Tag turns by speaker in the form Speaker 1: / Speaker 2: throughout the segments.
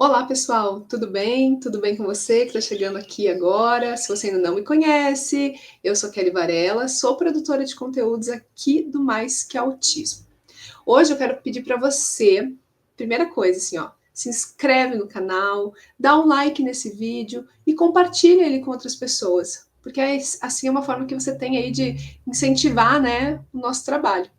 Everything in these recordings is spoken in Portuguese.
Speaker 1: Olá, pessoal, tudo bem? Tudo bem com você que está chegando aqui agora? Se você ainda não me conhece, eu sou Kelly Varela, sou produtora de conteúdos aqui do Mais Que Autismo. Hoje eu quero pedir para você, primeira coisa, assim, ó, se inscreve no canal, dá um like nesse vídeo e compartilha ele com outras pessoas, porque assim é uma forma que você tem aí de incentivar, né, o nosso trabalho.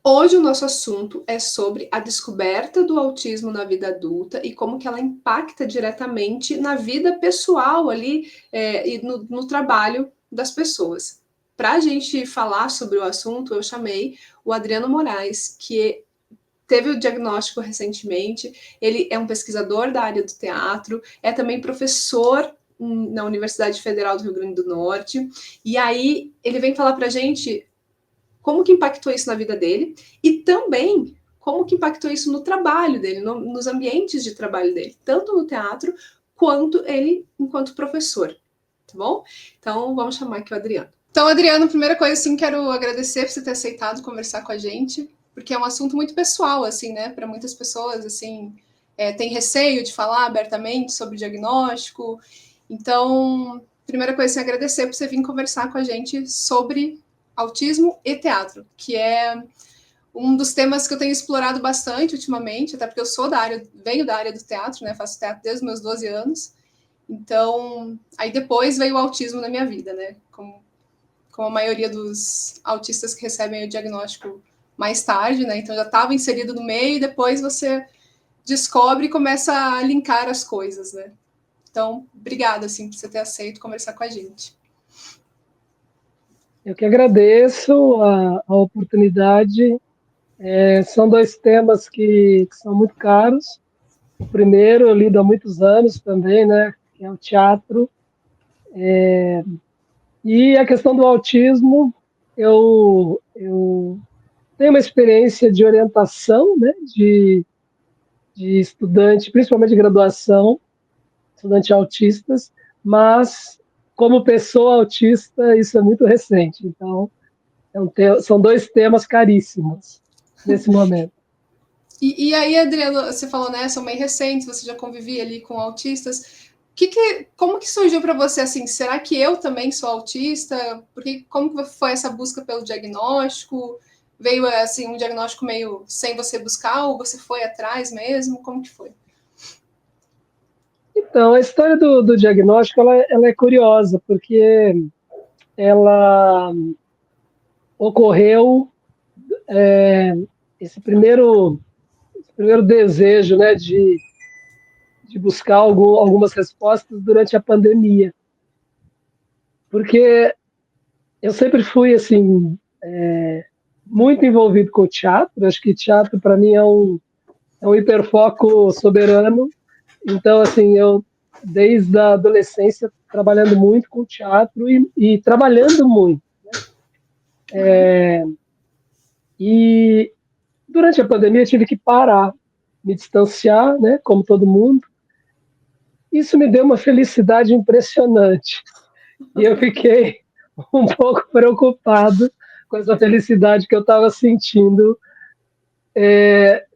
Speaker 1: Hoje o nosso assunto é sobre a descoberta do autismo na vida adulta e como que ela impacta diretamente na vida pessoal ali e no trabalho das pessoas. Para a gente falar sobre o assunto, eu chamei o Adriano Moraes, que teve o diagnóstico recentemente. Ele é um pesquisador da área do teatro, é também professor na Universidade Federal do Rio Grande do Norte. E aí ele vem falar para a gente como que impactou isso na vida dele e também como que impactou isso no trabalho dele, nos ambientes de trabalho dele, tanto no teatro quanto ele enquanto professor, tá bom? Então vamos chamar aqui o Adriano. Então, Adriano, primeira coisa, assim, quero agradecer por você ter aceitado conversar com a gente, porque é um assunto muito pessoal, assim, né? Para muitas pessoas, assim, tem receio de falar abertamente sobre o diagnóstico. Então, primeira coisa, assim, agradecer por você vir conversar com a gente sobre autismo e teatro, que é um dos temas que eu tenho explorado bastante ultimamente, até porque eu sou venho da área do teatro, né? Faço teatro desde os meus 12 anos. Então, aí depois veio o autismo na minha vida, né? Como a maioria dos autistas que recebem o diagnóstico mais tarde, né? Então já estava inserido no meio e depois você descobre e começa a linkar as coisas, né? Então, obrigada, assim, por você ter aceito conversar com a gente.
Speaker 2: Eu que agradeço a oportunidade. São dois temas que são muito caros. O primeiro eu lido há muitos anos também, né, que é o teatro. E a questão do autismo, eu tenho uma experiência de orientação, né, de estudante, principalmente de graduação, estudantes autistas, mas como pessoa autista, isso é muito recente. Então, são dois temas caríssimos nesse momento.
Speaker 1: E aí, Adriano, você falou, né, são meio recentes, você já convivia ali com autistas. Como que surgiu para você assim? Será que eu também sou autista? Porque como que foi essa busca pelo diagnóstico? Veio assim um diagnóstico meio sem você buscar ou você foi atrás mesmo? Como que foi?
Speaker 2: Então, a história do diagnóstico ela é curiosa, porque ela ocorreu é, esse primeiro desejo, né, de buscar algumas respostas durante a pandemia, porque eu sempre fui assim muito envolvido com o teatro. Acho que teatro para mim é um hiperfoco soberano. Então, assim, eu desde a adolescência trabalhando muito com teatro e trabalhando muito. E durante a pandemia eu tive que parar, me distanciar, né, como todo mundo. Isso me deu uma felicidade impressionante. E eu fiquei um pouco preocupado com essa felicidade que eu estava sentindo,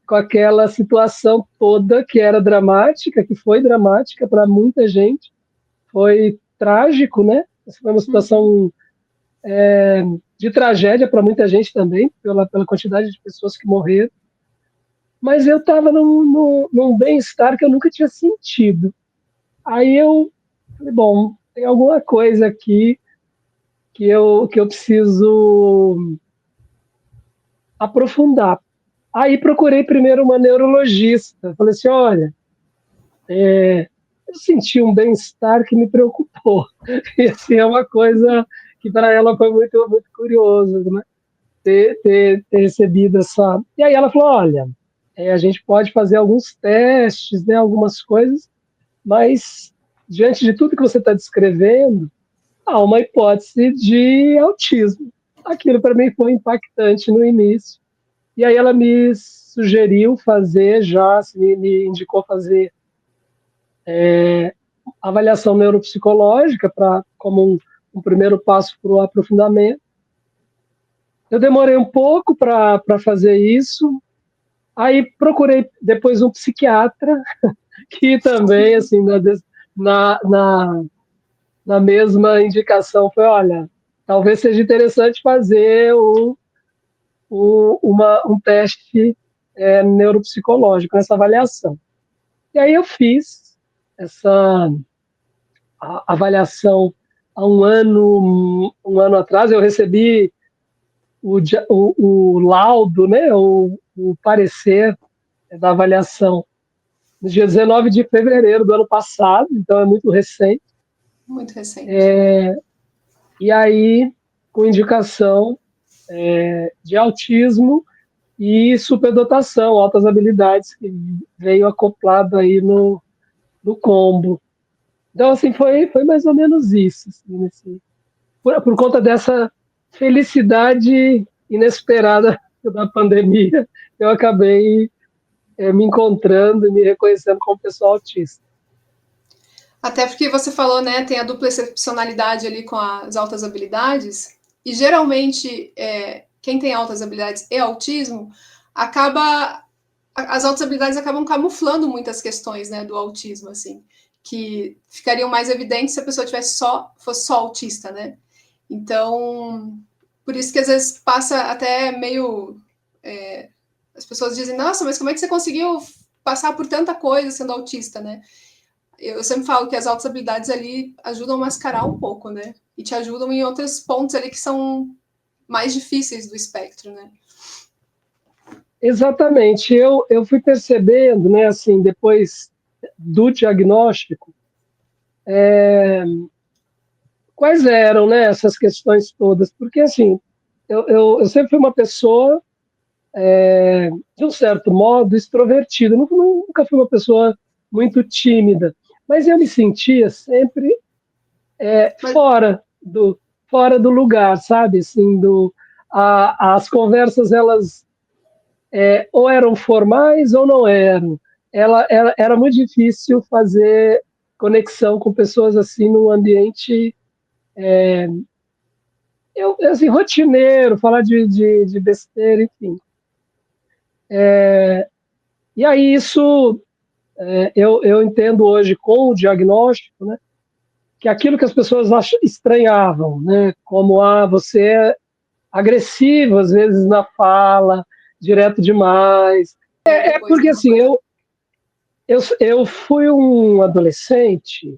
Speaker 2: com aquela situação toda que era dramática, que foi dramática para muita gente. Foi trágico, né? Essa foi uma
Speaker 1: Uhum.
Speaker 2: situação de tragédia para muita gente também, pela quantidade de pessoas que morreram. Mas eu estava num bem-estar que eu nunca tinha sentido. Aí eu falei, bom, tem alguma coisa aqui que eu preciso aprofundar. Aí procurei primeiro uma neurologista. Falei assim, olha, eu senti um bem-estar que me preocupou. E assim, é uma coisa que para ela foi muito, muito curioso, né? Ter recebido essa... E aí ela falou, olha, a gente pode fazer alguns testes, né, algumas coisas, mas diante de tudo que você está descrevendo, há uma hipótese de autismo. Aquilo para mim foi impactante no início. E aí ela me sugeriu fazer já, me indicou fazer avaliação neuropsicológica como um primeiro passo para o aprofundamento. Eu demorei um pouco para fazer isso. Aí procurei depois um psiquiatra que também, assim, na, na, na mesma indicação foi, olha, talvez seja interessante fazer um teste neuropsicológico, essa avaliação. E aí eu fiz essa avaliação há um ano atrás, eu recebi o laudo, né, o parecer da avaliação no dia 19 de fevereiro do ano passado, então é muito recente.
Speaker 1: Muito recente.
Speaker 2: E aí, com indicação de autismo e superdotação, altas habilidades, que veio acoplado aí no combo. Então, assim, foi mais ou menos isso. Assim, por conta dessa felicidade inesperada da pandemia, eu acabei me encontrando e me reconhecendo como pessoa autista.
Speaker 1: Até porque você falou, né, tem a dupla excepcionalidade ali com as altas habilidades, e geralmente quem tem altas habilidades e autismo as altas habilidades acabam camuflando muitas questões, né, do autismo, assim, que ficariam mais evidentes se a pessoa fosse só autista, né? Então, por isso que às vezes passa até meio as pessoas dizem, nossa, mas como é que você conseguiu passar por tanta coisa sendo autista, né? Eu sempre falo que as altas habilidades ali ajudam a mascarar um pouco, né? E te ajudam em outros pontos ali que são mais difíceis do espectro, né?
Speaker 2: Exatamente. Eu fui percebendo, né, assim, depois do diagnóstico, quais eram, né, essas questões todas. Porque, assim, eu sempre fui uma pessoa, de um certo modo, extrovertida. Nunca fui uma pessoa muito tímida. Mas eu me sentia sempre
Speaker 1: Mas,
Speaker 2: fora do lugar, sabe? Assim, as conversas, elas ou eram formais ou não eram. Era muito difícil fazer conexão com pessoas assim num ambiente assim, rotineiro, falar de besteira, enfim. E aí isso eu entendo hoje com o diagnóstico, né, que aquilo que as pessoas estranhavam, né, como você é agressivo às vezes na fala, direto demais. É
Speaker 1: depois
Speaker 2: porque assim, eu fui um adolescente,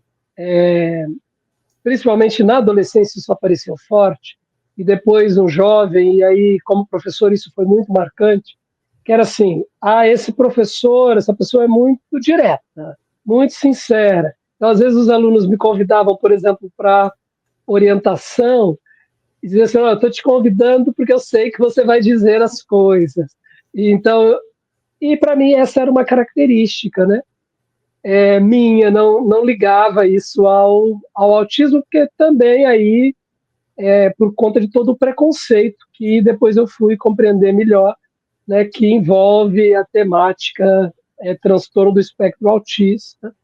Speaker 2: principalmente na adolescência isso apareceu forte, e depois um jovem, e aí como professor isso foi muito marcante, que era assim, esse professor, essa pessoa é muito direta, muito sincera. Então, às vezes os alunos me convidavam, por exemplo, para orientação, e diziam assim, eu estou te convidando porque eu sei que você vai dizer as coisas. E para mim essa era uma característica, né? Minha, não ligava isso ao autismo, porque também aí, por conta de todo o preconceito que depois eu fui compreender melhor, né, que envolve a temática transtorno do espectro autista.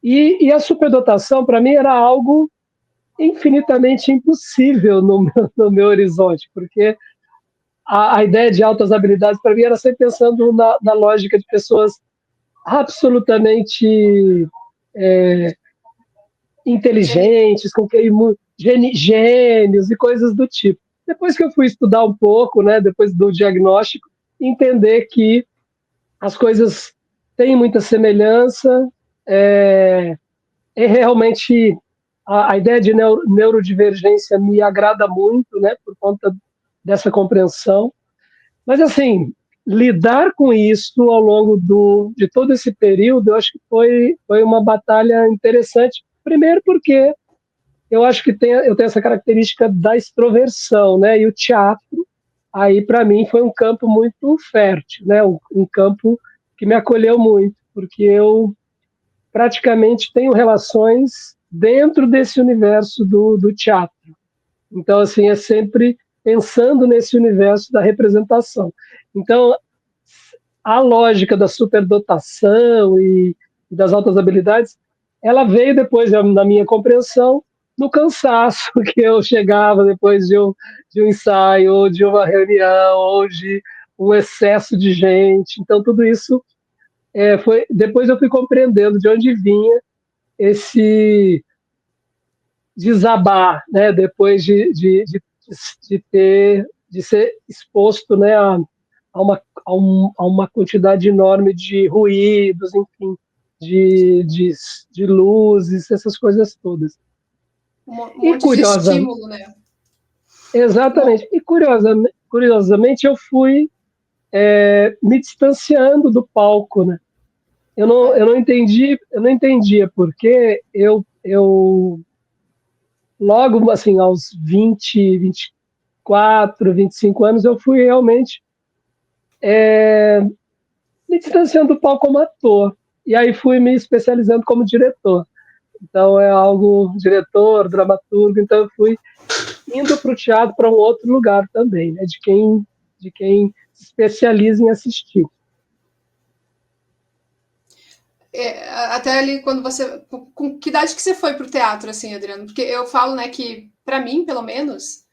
Speaker 2: E a superdotação, para mim, era algo infinitamente impossível no meu horizonte, porque a ideia de altas habilidades, para mim, era sempre pensando na lógica de pessoas absolutamente inteligentes, com gênios e coisas do tipo. Depois que eu fui estudar um pouco, né, depois do diagnóstico, entender que as coisas têm muita semelhança, realmente a ideia de neurodivergência me agrada muito, né, por conta dessa compreensão. Mas, assim, lidar com isso ao longo de todo esse período, eu acho que foi uma batalha interessante. Primeiro porque eu acho que eu tenho essa característica da extroversão, né? E o teatro, aí, para mim, foi um campo muito fértil, né? Um campo que me acolheu muito, porque eu praticamente tenho relações dentro desse universo do teatro. Então, assim, é sempre pensando nesse universo da representação. Então, a lógica da superdotação e das altas habilidades, ela veio depois, na minha compreensão, no cansaço que eu chegava depois de um ensaio, ou de uma reunião, ou de um excesso de gente. Então, tudo isso Depois eu fui compreendendo de onde vinha esse desabar, né? Depois de ser exposto, né, a uma quantidade enorme de ruídos, enfim, de, de, de luzes, essas coisas todas.
Speaker 1: Um
Speaker 2: E
Speaker 1: monte de
Speaker 2: curiosa,
Speaker 1: estímulo, né?
Speaker 2: exatamente. E curiosamente eu fui me distanciando do palco, né? Eu não entendia porque eu logo assim aos 24, 25 anos eu fui realmente me distanciando do palco como ator. E aí fui me especializando como diretor. Então é algo diretor, dramaturgo, então eu fui indo para o teatro para um outro lugar também, né, de quem se especializa em assistir.
Speaker 1: Até ali quando você. Com que idade que você foi pro teatro, assim, Adriano? Porque eu falo, né, que, para mim, pelo menos,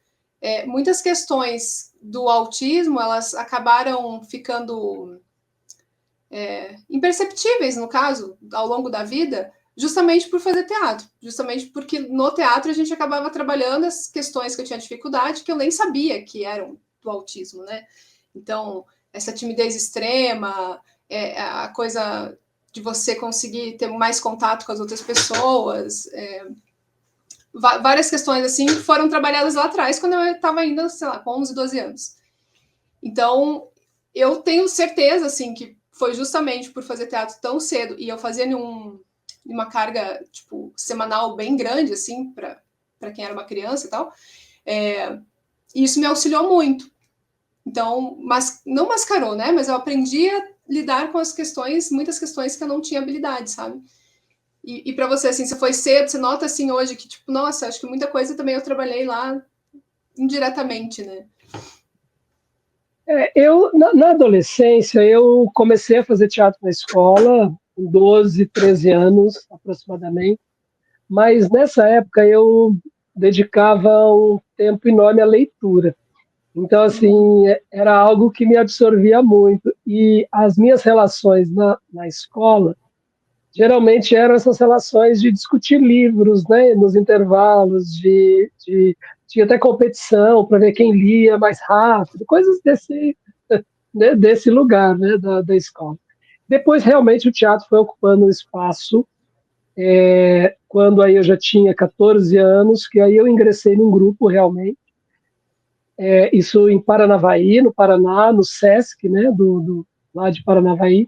Speaker 1: muitas questões do autismo elas acabaram ficando imperceptíveis, no caso, ao longo da vida, justamente por fazer teatro. Justamente porque no teatro a gente acabava trabalhando as questões que eu tinha dificuldade, que eu nem sabia que eram do autismo, né? Então, essa timidez extrema, a coisa de você conseguir ter mais contato com as outras pessoas, várias questões assim foram trabalhadas lá atrás, quando eu estava ainda, sei lá, com 11, 12 anos. Então, eu tenho certeza, assim, que foi justamente por fazer teatro tão cedo e eu fazia numa carga, tipo, semanal bem grande, assim, para quem era uma criança e tal, e isso me auxiliou muito. Então, mas não mascarou, né? Mas eu aprendi a lidar com as questões, muitas questões que eu não tinha habilidade, sabe? E para você, assim, você foi cedo, você nota, assim, hoje que, tipo, nossa, acho que muita coisa também eu trabalhei lá indiretamente, né?
Speaker 2: Na adolescência, eu comecei a fazer teatro na escola, com 12, 13 anos aproximadamente, mas nessa época eu dedicava um tempo enorme à leitura. Então, assim, era algo que me absorvia muito. E as minhas relações na escola, geralmente eram essas relações de discutir livros, né, nos intervalos, tinha até competição para ver quem lia mais rápido, coisas né, desse lugar, né, da escola. Depois, realmente, o teatro foi ocupando um espaço, quando aí eu já tinha 14 anos, que aí eu ingressei num grupo, realmente, isso em Paranavaí, no Paraná, no Sesc, né, lá de Paranavaí,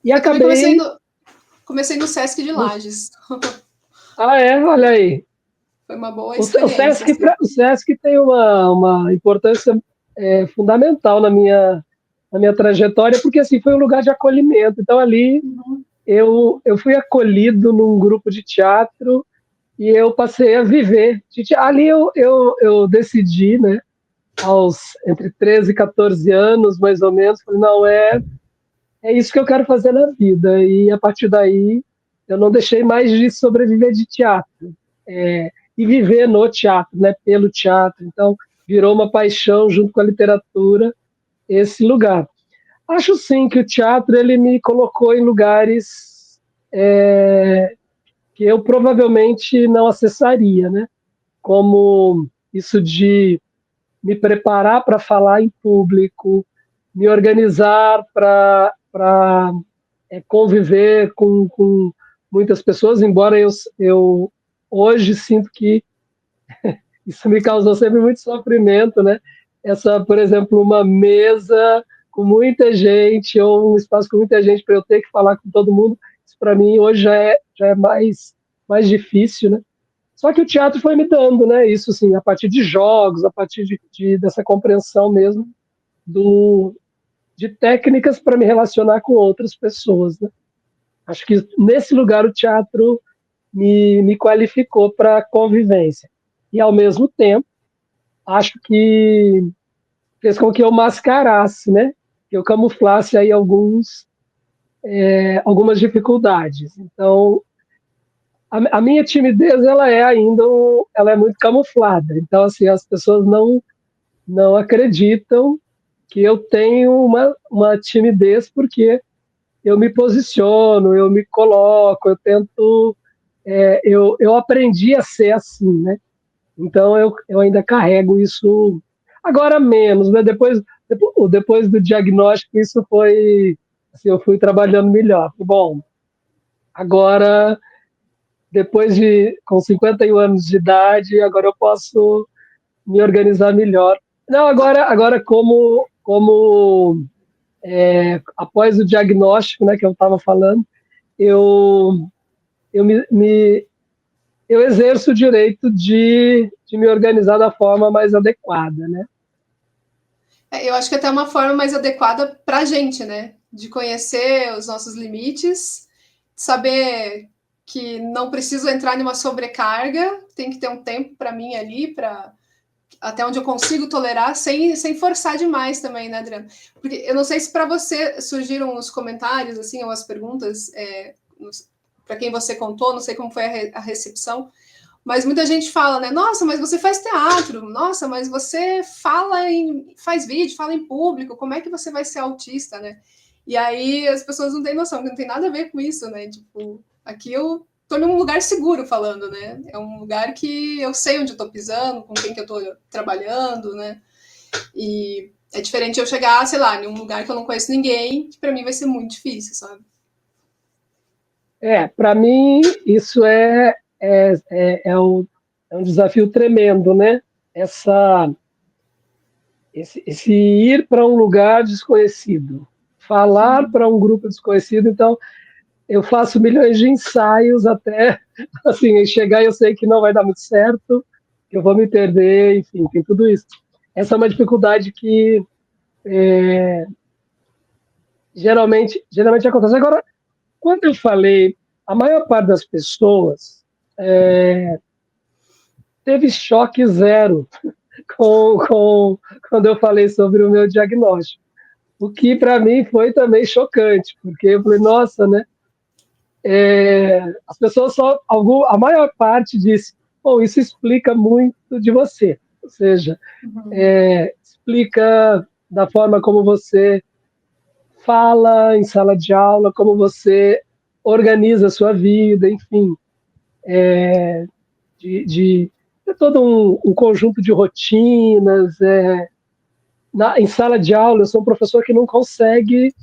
Speaker 2: e
Speaker 1: Eu também
Speaker 2: acabei...
Speaker 1: comecei no Sesc de Lages.
Speaker 2: Olha aí.
Speaker 1: Foi uma boa
Speaker 2: O
Speaker 1: experiência,
Speaker 2: Sesc,
Speaker 1: assim.
Speaker 2: o Sesc tem uma importância fundamental na minha trajetória, porque assim foi um lugar de acolhimento. Então ali eu fui acolhido num grupo de teatro e eu passei a viver. Ali eu decidi, né, entre 13 e 14 anos, mais ou menos, falei, não, é isso que eu quero fazer na vida. E a partir daí eu não deixei mais de sobreviver de teatro. E viver no teatro, né, pelo teatro. Então, virou uma paixão junto com a literatura esse lugar. Acho sim que o teatro ele me colocou em lugares que eu provavelmente não acessaria, né? Como isso de me preparar para falar em público, me organizar para conviver com muitas pessoas, embora eu hoje sinto que isso me causou sempre muito sofrimento, né? Por exemplo, uma mesa com muita gente ou um espaço com muita gente para eu ter que falar com todo mundo, isso para mim hoje já é mais difícil, né? Só que o teatro foi me dando, né? Isso assim, a partir de jogos, a partir dessa compreensão mesmo de técnicas para me relacionar com outras pessoas, né? Acho que nesse lugar o teatro me qualificou para a convivência. E, ao mesmo tempo, acho que fez com que eu mascarasse, né? Que eu camuflasse aí algumas dificuldades. Então, a minha timidez, ela é muito camuflada. Então, assim, as pessoas não acreditam que eu tenho uma timidez, porque eu me posiciono, eu me coloco, eu tento, eu aprendi a ser assim, né? Então eu ainda carrego isso agora menos, né? Depois do diagnóstico isso foi, assim, eu fui trabalhando melhor. Bom, agora depois de com 51 anos de idade, agora eu posso me organizar melhor. Não, agora após o diagnóstico, né, que eu estava falando, eu eu eu exerço o direito de me organizar da forma mais adequada, né?
Speaker 1: Eu acho que até é uma forma mais adequada para a gente, né? De conhecer os nossos limites, saber que não preciso entrar numa sobrecarga, tem que ter um tempo para mim ali, para até onde eu consigo tolerar, sem forçar demais também, né, Adriana? Porque eu não sei se para você surgiram os comentários, assim, ou as perguntas, para quem você contou, não sei como foi a recepção, mas muita gente fala, né? Nossa, mas você faz teatro. Nossa, mas você faz vídeo, fala em público. Como é que você vai ser autista, né? E aí as pessoas não têm noção, que não tem nada a ver com isso, né? Tipo, aqui eu tô num lugar seguro falando, né? É um lugar que eu sei onde eu tô pisando, com quem que eu tô trabalhando, né? E é diferente eu chegar, sei lá, em um lugar que eu não conheço ninguém, que para mim vai ser muito difícil, sabe?
Speaker 2: Para mim isso é um desafio tremendo, né? Essa esse ir para um lugar desconhecido, falar para um grupo desconhecido. Então, eu faço milhões de ensaios até assim chegar e eu sei que não vai dar muito certo, que eu vou me perder, enfim, tem tudo isso. Essa é uma dificuldade que geralmente acontece. Agora, quando eu falei, a maior parte das pessoas teve choque zero quando eu falei sobre o meu diagnóstico. O que para mim foi também chocante, porque eu falei, nossa, né? As pessoas a maior parte disse, bom, isso explica muito de você, ou seja, explica da forma como você fala em sala de aula, como você organiza a sua vida, enfim, de todo um conjunto de rotinas. Em sala de aula, eu sou um professor que não consegue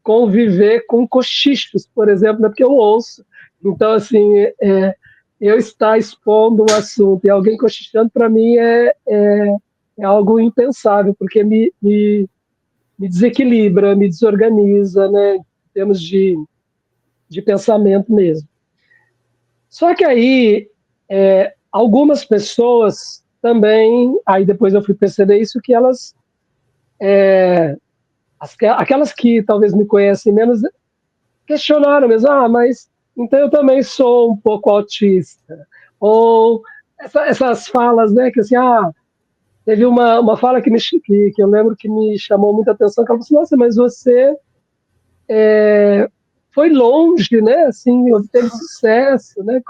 Speaker 2: conviver com cochichos, por exemplo, né, porque eu ouço. Então, assim, eu estar expondo um assunto e alguém cochichando, para mim, é algo impensável, porque me desequilibra, me desorganiza, né, em termos de pensamento mesmo. Só que aí, algumas pessoas também, aí depois eu fui perceber isso, que elas, aquelas que talvez me conhecem menos, questionaram mesmo, mas então eu também sou um pouco autista. Ou essas falas, né, que assim, teve uma fala que eu lembro que me chamou muita atenção, que ela falou assim, nossa, mas você foi longe, né, assim, obteve sucesso, né,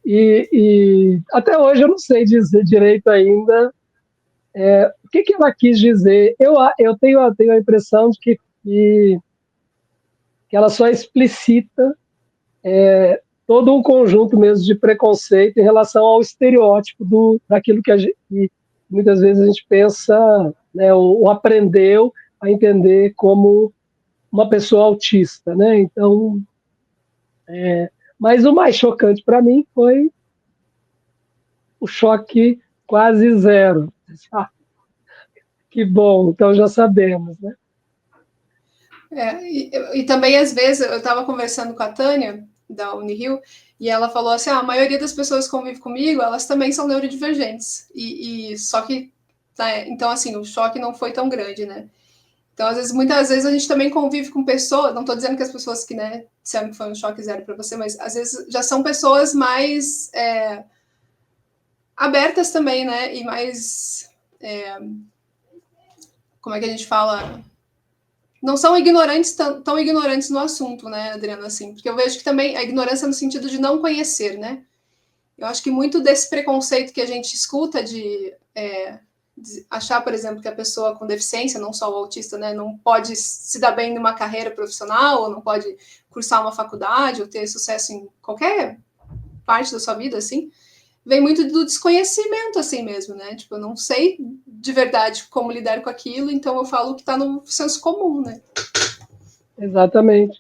Speaker 2: e até hoje eu não sei dizer direito ainda o que ela quis dizer. Eu tenho a impressão de que ela só explicita todo um conjunto mesmo de preconceito em relação ao estereótipo daquilo que muitas vezes a gente pensa, né, ou aprendeu a entender como uma pessoa autista, né? Então, mas o mais chocante para mim foi o choque quase zero. Que bom, então já sabemos, né?
Speaker 1: E também, às vezes, eu estava conversando com a Tânia, da Unirio, e ela falou assim: a maioria das pessoas que convivem comigo, elas também são neurodivergentes. Só que, né, então, assim, o choque não foi tão grande, né? Então, às vezes, muitas vezes a gente também convive com pessoas, não estou dizendo que as pessoas que, né, disseram que foi um choque zero para você, mas às vezes já são pessoas mais abertas também, né? E mais. Como é que a gente fala? Não são ignorantes, tão ignorantes no assunto, né, Adriana? Assim, porque eu vejo que também a ignorância no sentido de não conhecer, né? Eu acho que muito desse preconceito que a gente escuta de achar, por exemplo, que a pessoa com deficiência, não só o autista, né, não pode se dar bem numa carreira profissional, ou não pode cursar uma faculdade, ou ter sucesso em qualquer parte da sua vida, assim, vem muito do desconhecimento, assim mesmo, né? Tipo, eu não sei de verdade como lidar com aquilo, então eu falo que tá no senso comum, né?
Speaker 2: Exatamente.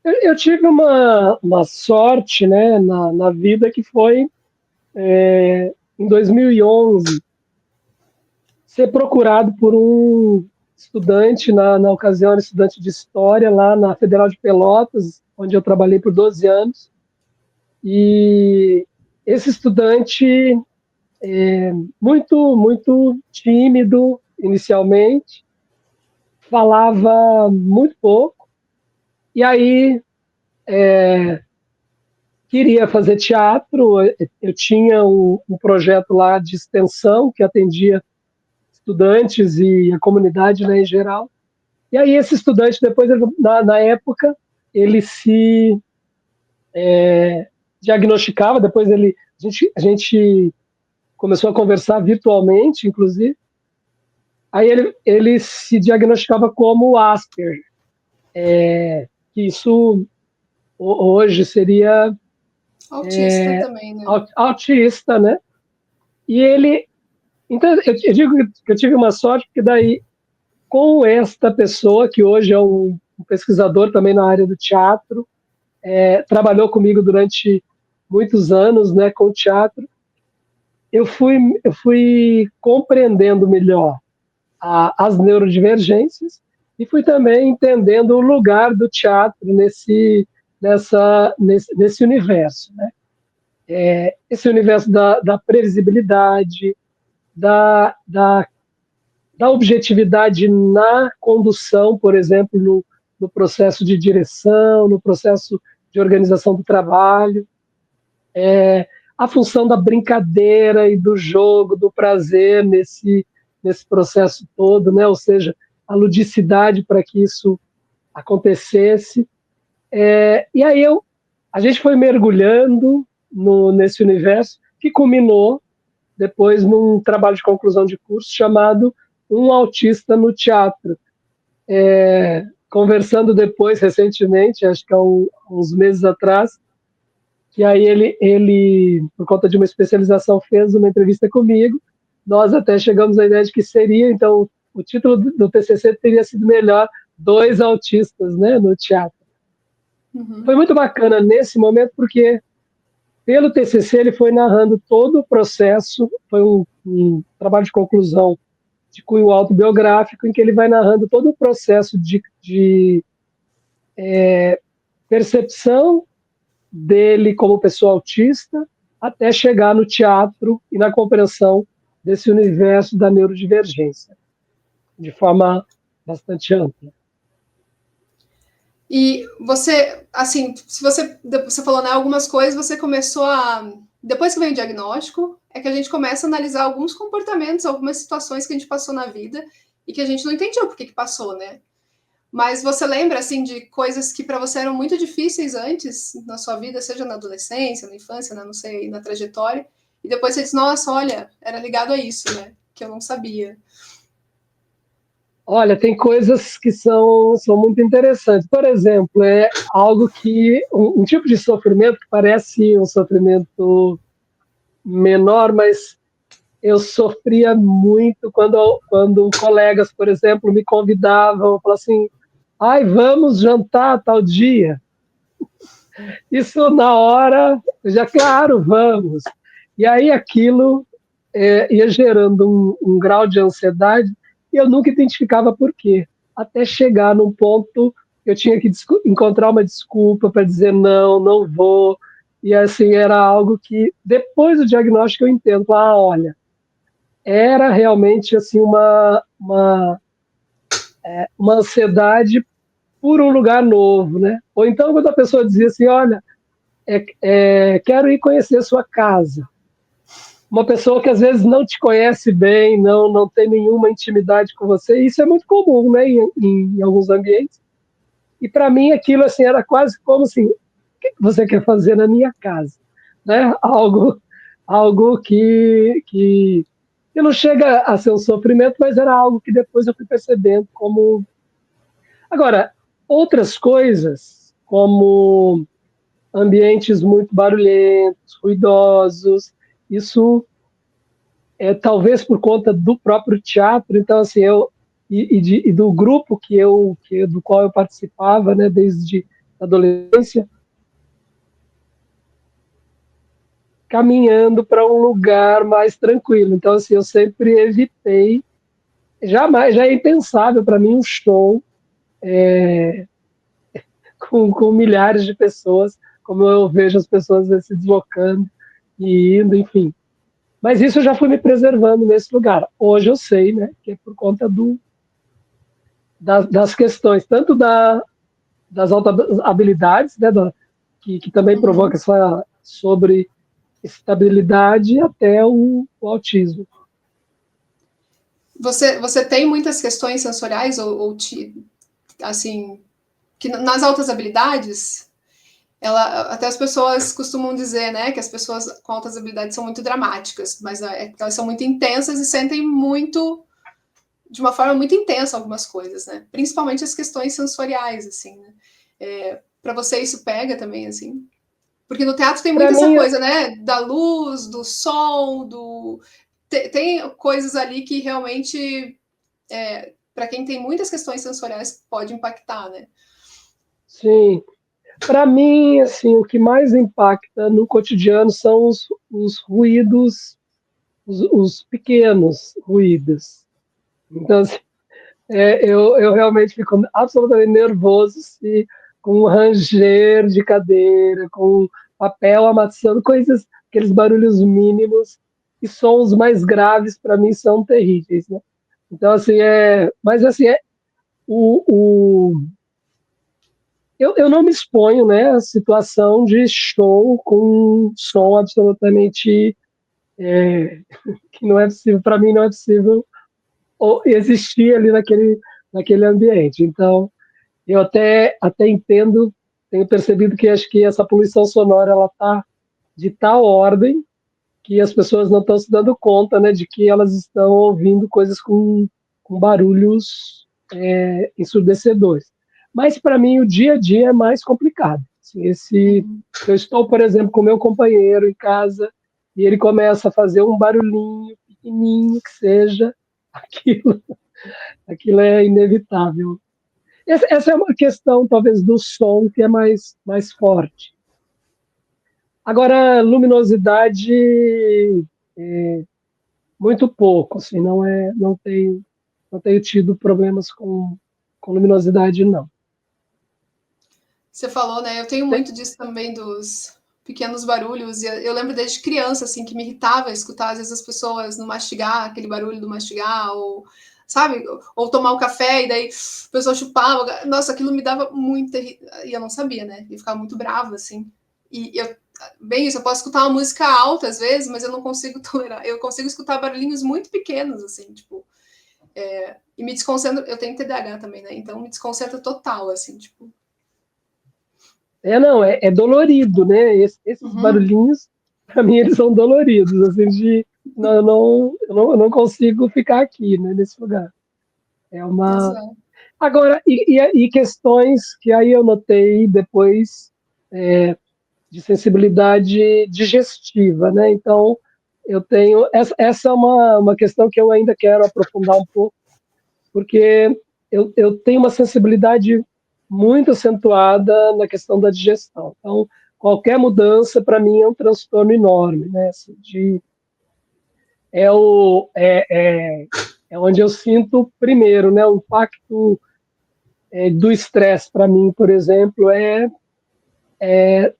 Speaker 2: Eu tive uma sorte, né, na vida que foi, em 2011, ser procurado por um estudante, na ocasião era estudante de História, lá na Federal de Pelotas, onde eu trabalhei por 12 anos. E esse estudante, muito tímido inicialmente, falava muito pouco, e aí queria fazer teatro. Eu tinha um projeto lá de extensão que atendia estudantes e a comunidade, né, em geral. E aí esse estudante, depois, na época, ele se diagnosticava, depois a gente começou a conversar virtualmente, inclusive. Aí ele se diagnosticava como Asperger, que isso hoje seria
Speaker 1: Autista também, né?
Speaker 2: autista, né? E ele, então eu digo que eu tive uma sorte, porque daí com esta pessoa que hoje é um pesquisador também na área do teatro, trabalhou comigo durante muitos anos, né, com teatro, eu fui compreendendo melhor as neurodivergências e fui também entendendo o lugar do teatro nesse universo, né? Esse universo da previsibilidade, da, da, da objetividade na condução, por exemplo, no processo de direção, no processo de organização do trabalho, a função da brincadeira e do jogo, do prazer nesse processo todo, né? Ou seja, a ludicidade para que isso acontecesse. E aí a gente foi mergulhando nesse universo, que culminou depois num trabalho de conclusão de curso chamado Um Autista no Teatro. Conversando depois, recentemente, acho que há uns meses atrás, que aí ele, por conta de uma especialização, fez uma entrevista comigo. Nós até chegamos à ideia de que seria, então, o título do TCC teria sido melhor, Dois Autistas, né, no Teatro.
Speaker 1: Uhum.
Speaker 2: Foi muito bacana nesse momento, porque pelo TCC ele foi narrando todo o processo, foi um trabalho de conclusão de cunho autobiográfico, em que ele vai narrando todo o processo de percepção dele como pessoa autista, até chegar no teatro e na compreensão desse universo da neurodivergência, de forma bastante ampla.
Speaker 1: E você, assim, se você falou, né, algumas coisas, você começou a... Depois que vem o diagnóstico, é que a gente começa a analisar alguns comportamentos, algumas situações que a gente passou na vida e que a gente não entendeu por que passou, né? Mas você lembra, assim, de coisas que para você eram muito difíceis antes na sua vida, seja na adolescência, na infância, né, não sei, na trajetória, e depois você diz, nossa, olha, era ligado a isso, né, que eu não sabia.
Speaker 2: Olha, tem coisas que são muito interessantes. Por exemplo, é algo que um tipo de sofrimento que parece um sofrimento menor, mas eu sofria muito quando colegas, por exemplo, me convidavam, falavam assim, ai, vamos jantar tal dia. Isso na hora, já claro, vamos. E aí aquilo ia gerando um grau de ansiedade e eu nunca identificava por quê. Até chegar num ponto que eu tinha que encontrar uma desculpa para dizer não, não vou. E assim, era algo que, depois do diagnóstico, eu entendo. Olha, era realmente assim uma ansiedade por um lugar novo, né? Ou então, quando a pessoa dizia assim, olha, quero ir conhecer sua casa. Uma pessoa que às vezes não te conhece bem, não tem nenhuma intimidade com você, isso é muito comum, né, em alguns ambientes. E para mim aquilo assim era quase como assim, o que você quer fazer na minha casa, né? Algo que que não chega a ser um sofrimento, mas era algo que depois eu fui percebendo como... Agora, outras coisas, como ambientes muito barulhentos, ruidosos, isso é talvez por conta do próprio teatro, então assim, e do grupo do qual eu participava, né, desde a adolescência, caminhando para um lugar mais tranquilo. Então assim, eu sempre evitei, jamais, já é impensável para mim um show com milhares de pessoas, como eu vejo as pessoas se deslocando e indo, enfim. Mas isso eu já fui me preservando nesse lugar. Hoje eu sei, né, que é por conta das questões, tanto das altas habilidades, né, que também provoca
Speaker 1: Uhum.
Speaker 2: essa sobre estabilidade até o autismo.
Speaker 1: Você tem muitas questões sensoriais assim, que nas altas habilidades, até as pessoas costumam dizer, né, que as pessoas com altas habilidades são muito dramáticas, mas elas são muito intensas e sentem muito, de uma forma muito intensa algumas coisas, né? Principalmente as questões sensoriais, assim, né? Para você isso pega também, assim? Porque no teatro tem
Speaker 2: Para
Speaker 1: muito essa
Speaker 2: mim,
Speaker 1: coisa, né? Da luz, do som, tem coisas ali que realmente, para quem tem muitas questões sensoriais, pode impactar, né?
Speaker 2: sim, para mim, assim, o que mais impacta no cotidiano são os ruídos, os pequenos ruídos. Então, assim, eu realmente fico absolutamente nervoso se com um ranger de cadeira, com papel amassando, coisas, aqueles barulhos mínimos e sons mais graves para mim são terríveis, né? Então assim mas assim o eu não me exponho, né, a situação de show com som absolutamente que não é possível, para mim não é possível existir ali naquele ambiente. Então eu até entendo, tenho percebido que acho que essa poluição sonora ela está de tal ordem que as pessoas não estão se dando conta, né, de que elas estão ouvindo coisas com barulhos ensurdecedores. Mas para mim o dia a dia é mais complicado. Assim,
Speaker 1: Uhum.
Speaker 2: se eu estou, por exemplo, com meu companheiro em casa e ele começa a fazer um barulhinho pequenininho que seja, aquilo, aquilo é inevitável. Essa é uma questão, talvez, do som que é mais forte. Agora, luminosidade, é, muito pouco, assim, não tenho tido problemas com luminosidade, não.
Speaker 1: Você falou, né? Eu tenho muito disso também dos pequenos barulhos. E eu lembro desde criança, assim, que me irritava escutar, às vezes, as pessoas no mastigar, aquele barulho do mastigar, ou, sabe? Ou tomar o café e daí a pessoa chupava. Nossa, aquilo me dava muita. E eu não sabia, né? Eu ficava muito brava, assim. Bem isso, eu posso escutar uma música alta às vezes, mas eu não consigo tolerar. Eu consigo escutar barulhinhos muito pequenos, assim, tipo. E me desconcentra. Eu tenho TDAH também, né? Então me desconcentra total, assim, tipo.
Speaker 2: Não, é dolorido, né? Esses
Speaker 1: Uhum.
Speaker 2: barulhinhos, para mim, eles são doloridos, assim, de não, eu não consigo ficar aqui, né, nesse lugar. É uma.
Speaker 1: Exato.
Speaker 2: Agora, e questões que aí eu notei depois de sensibilidade digestiva, né? Então, eu tenho. Essa é uma questão que eu ainda quero aprofundar um pouco, porque eu tenho uma sensibilidade muito acentuada na questão da digestão. Então, qualquer mudança, para mim, é um transtorno enorme, né? Assim, é, o, é, é, é onde eu sinto, primeiro, né, o impacto do estresse, para mim, por exemplo, é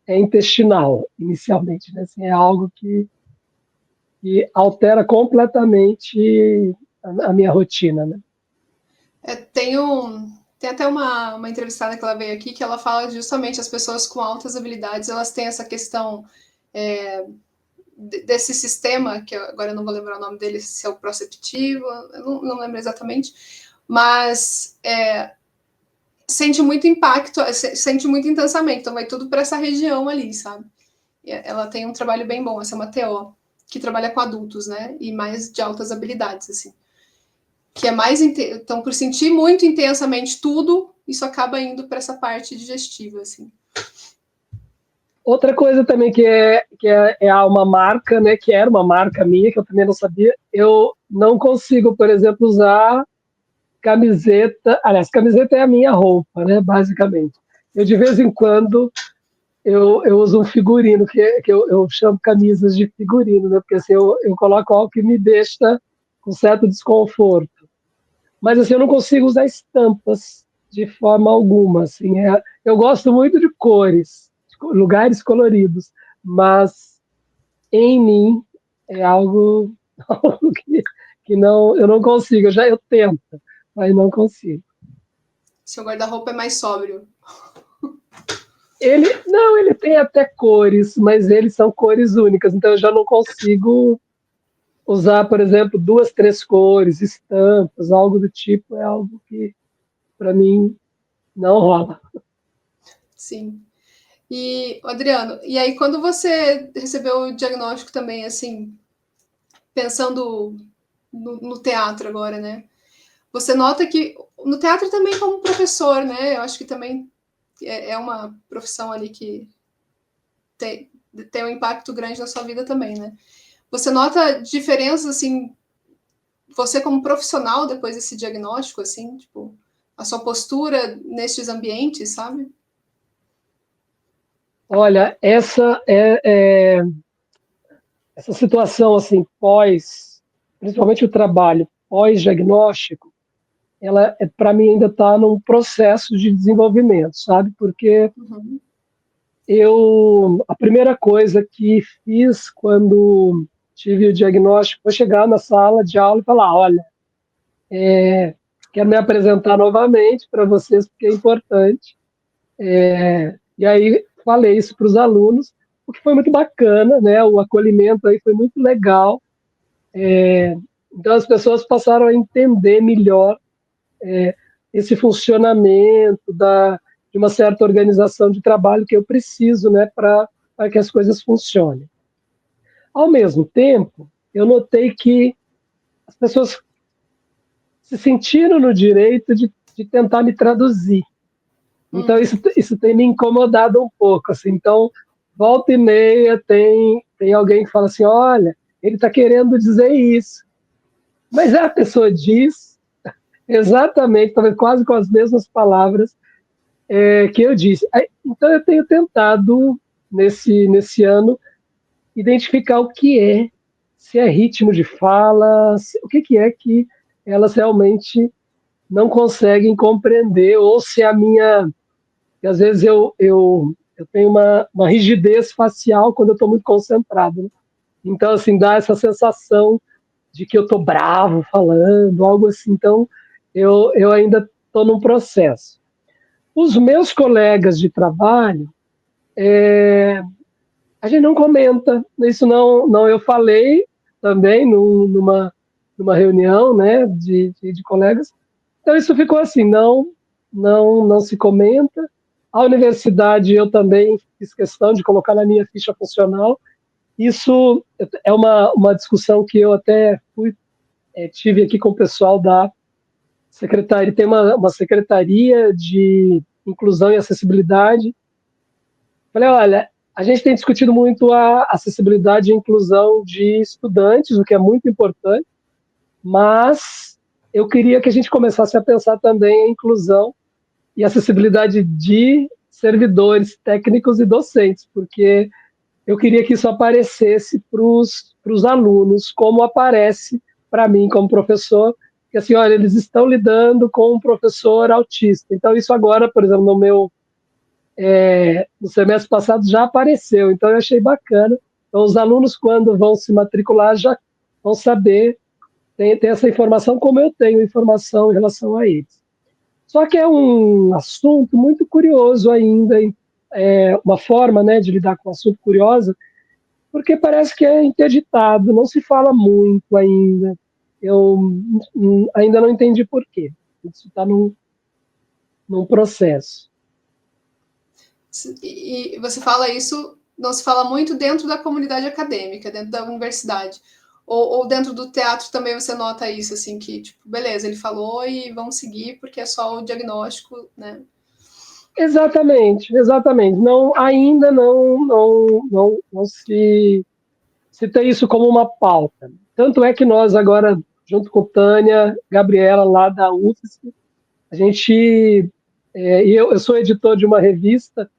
Speaker 2: intestinal, inicialmente. Né? Assim, é algo que altera completamente a minha rotina. Né?
Speaker 1: Tem até uma entrevistada que ela veio aqui que ela fala justamente as pessoas com altas habilidades elas têm essa questão desse sistema, que agora eu não vou lembrar o nome dele, se é o proceptivo, eu não lembro exatamente, mas sente muito impacto, sente muito intensamente, então vai tudo para essa região ali, sabe? Ela tem um trabalho bem bom, essa é uma TO. que trabalha com adultos, né? E mais de altas habilidades, assim. Que é mais. Então, por sentir muito intensamente tudo, isso acaba indo para essa parte digestiva, assim.
Speaker 2: Outra coisa também que é uma marca, né? Que era uma marca minha, que eu também não sabia. Eu não consigo, por exemplo, usar camiseta. Aliás, camiseta é a minha roupa, né? Basicamente. Eu, de vez em quando, eu uso um figurino, que eu chamo camisas de figurino, né? Porque assim, eu coloco algo que me deixa com certo desconforto. Mas assim, eu não consigo usar estampas de forma alguma. Assim, eu gosto muito de cores, de lugares coloridos, mas em mim é algo, algo que não, eu não consigo. Eu tento, mas não consigo.
Speaker 1: Seu guarda-roupa é mais sóbrio.
Speaker 2: Ele não, ele tem até cores, mas eles são cores únicas, então eu já não consigo usar, por exemplo, duas, três cores, estampas, algo do tipo, é algo que para mim não rola.
Speaker 1: Sim. E, Adriano, e aí quando você recebeu o diagnóstico também, assim, pensando no teatro agora, né? Você nota que no teatro também como professor, né? Eu acho que também é uma profissão ali que tem, tem um impacto grande na sua vida também, né? Você nota diferenças, assim, você como profissional depois desse diagnóstico, assim, tipo, a sua postura nestes ambientes, sabe?
Speaker 2: Olha, essa situação assim pós, principalmente o trabalho pós-diagnóstico, ela para mim ainda está num processo de desenvolvimento, sabe? Porque
Speaker 1: Uhum.
Speaker 2: a primeira coisa que fiz quando tive o diagnóstico foi chegar na sala de aula e falar, olha, quero me apresentar novamente para vocês porque é importante. E aí falei isso para os alunos, o que foi muito bacana, né? O acolhimento aí foi muito legal. Então as pessoas passaram a entender melhor esse funcionamento de uma certa organização de trabalho que eu preciso, né, para que as coisas funcionem. Ao mesmo tempo, eu notei que as pessoas se sentiram no direito de tentar me traduzir. Então, isso tem me incomodado um pouco. Assim. Então, volta e meia tem alguém que fala assim: olha, ele está querendo dizer isso. Mas a pessoa diz exatamente, talvez quase com as mesmas palavras que eu disse. Então, eu tenho tentado, nesse ano, identificar o que é, se é ritmo de fala, o que é que elas realmente não conseguem compreender, ou se a minha. Que às vezes eu tenho uma rigidez facial quando eu estou muito concentrado. Né? Então, assim, dá essa sensação de que eu estou bravo falando, algo assim. Então, eu ainda estou num processo. Os meus colegas de trabalho, a gente não comenta, isso não eu falei também numa reunião né, de colegas, então isso ficou assim, não se comenta. A universidade eu também fiz questão de colocar na minha ficha funcional, isso é uma discussão que eu até tive aqui com o pessoal da secretaria, tem uma secretaria de inclusão e acessibilidade. Falei, olha, a gente tem discutido muito a acessibilidade e inclusão de estudantes, o que é muito importante, mas eu queria que a gente começasse a pensar também a inclusão e acessibilidade de servidores técnicos e docentes, porque eu queria que isso aparecesse para os alunos, como aparece para mim como professor, que assim, olha, eles estão lidando com um professor autista. Então, isso agora, por exemplo, no semestre passado já apareceu, então eu achei bacana. Então, os alunos, quando vão se matricular, já vão saber, tem essa informação, como eu tenho informação em relação a eles. Só que é um assunto muito curioso ainda, uma forma né, de lidar com um assunto curiosa, porque parece que é interditado, não se fala muito ainda. Eu ainda não entendi por quê. Isso está num processo.
Speaker 1: E você fala isso não se fala muito dentro da comunidade acadêmica, dentro da universidade. Ou dentro do teatro também você nota isso, assim, que, tipo, beleza, ele falou e vamos seguir porque é só o diagnóstico, né?
Speaker 2: Exatamente, exatamente. Não, ainda não se tem isso como uma pauta. Tanto é que nós agora, junto com Tânia, Gabriela, lá da UFSC, a gente, e eu sou editor de uma revista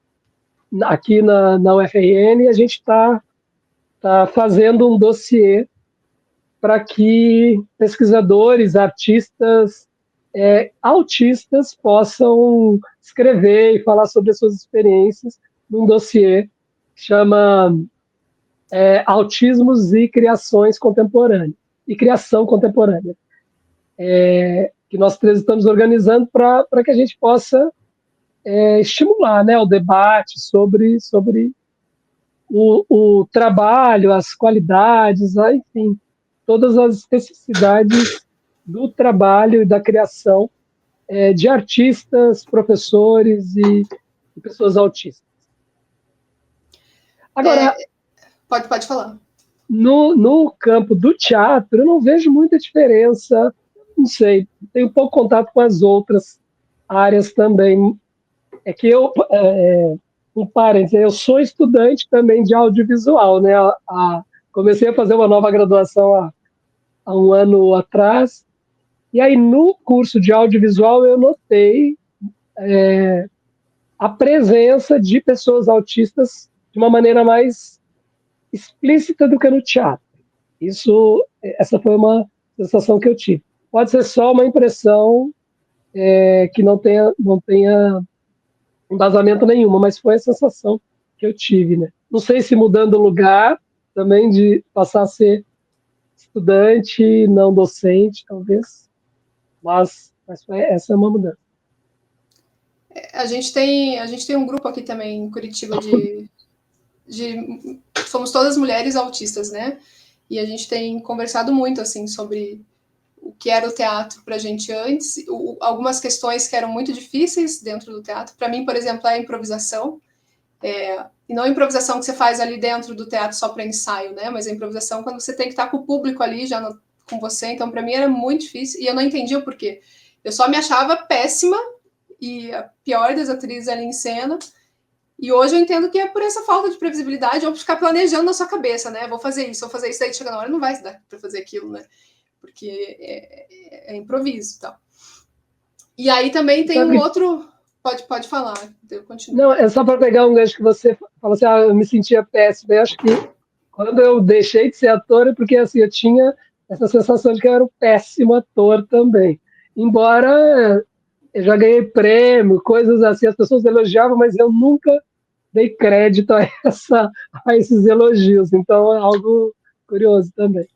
Speaker 2: aqui na UFRN, e a gente tá fazendo um dossiê para que pesquisadores, artistas, autistas possam escrever e falar sobre as suas experiências num dossiê que chama Autismos e Criações Contemporâneas, e Criação Contemporânea, que nós três estamos organizando para que a gente possa estimular, né, o debate sobre o trabalho, as qualidades, enfim, todas as especificidades do trabalho e da criação de artistas, professores e pessoas autistas. Agora,
Speaker 1: pode falar.
Speaker 2: No campo do teatro, eu não vejo muita diferença, não sei, tenho pouco contato com as outras áreas também. É que um parênteses, eu sou estudante também de audiovisual, né? Comecei a fazer uma nova graduação há um ano atrás, e aí no curso de audiovisual eu notei a presença de pessoas autistas de uma maneira mais explícita do que no teatro. Essa foi uma sensação que eu tive. Pode ser só uma impressão que não tenha embasamento nenhuma, mas foi a sensação que eu tive, né? Não sei se mudando o lugar também de passar a ser estudante, não docente, talvez, mas essa é uma mudança.
Speaker 1: A gente tem um grupo aqui também em Curitiba somos todas mulheres autistas, né? E a gente tem conversado muito, assim, sobre o que era o teatro pra gente antes, algumas questões que eram muito difíceis dentro do teatro. Para mim, por exemplo, é a improvisação. E não a improvisação que você faz ali dentro do teatro só para ensaio, né? Mas a improvisação quando você tem que estar com o público ali já com você. Então, para mim era muito difícil e eu não entendia o porquê. Eu só me achava péssima e a pior das atrizes ali em cena. E hoje eu entendo que é por essa falta de previsibilidade ou por ficar planejando na sua cabeça, né? Vou fazer isso, daí chega na hora não vai dar para fazer aquilo, né? Porque é improviso e tal. E aí também tem um outro... Pode falar, eu continuo.
Speaker 2: Não, é só para pegar um gancho que você falou assim, eu me sentia péssima. Eu acho que quando eu deixei de ser ator é porque assim, eu tinha essa sensação de que eu era um péssimo ator também. Embora eu já ganhei prêmio, coisas assim, as pessoas elogiavam, mas eu nunca dei crédito a esses elogios. Então é algo curioso também.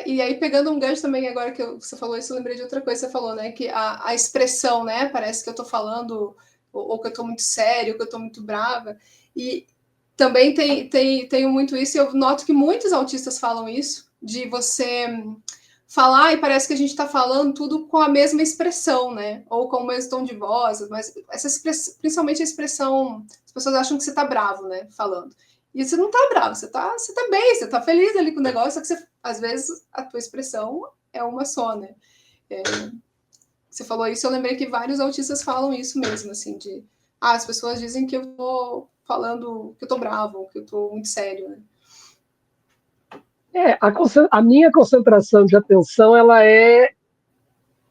Speaker 1: E aí, pegando um gancho também, agora que você falou isso, eu lembrei de outra coisa que você falou, né? Que a expressão, né? Parece que eu tô falando, ou que eu tô muito sério, ou que eu tô muito brava. E também tenho muito isso, e eu noto que muitos autistas falam isso, de você falar e parece que a gente tá falando tudo com a mesma expressão, né? Ou com o mesmo tom de voz, mas principalmente a expressão, as pessoas acham que você tá bravo, né? Falando. E você não tá bravo, você tá bem, você tá feliz ali com o negócio, só que às vezes a tua expressão é uma só, né? Você falou isso, eu lembrei que vários autistas falam isso mesmo, assim, de as pessoas dizem que eu tô falando que eu tô bravo, que eu tô muito sério, né?
Speaker 2: A minha concentração de atenção, ela é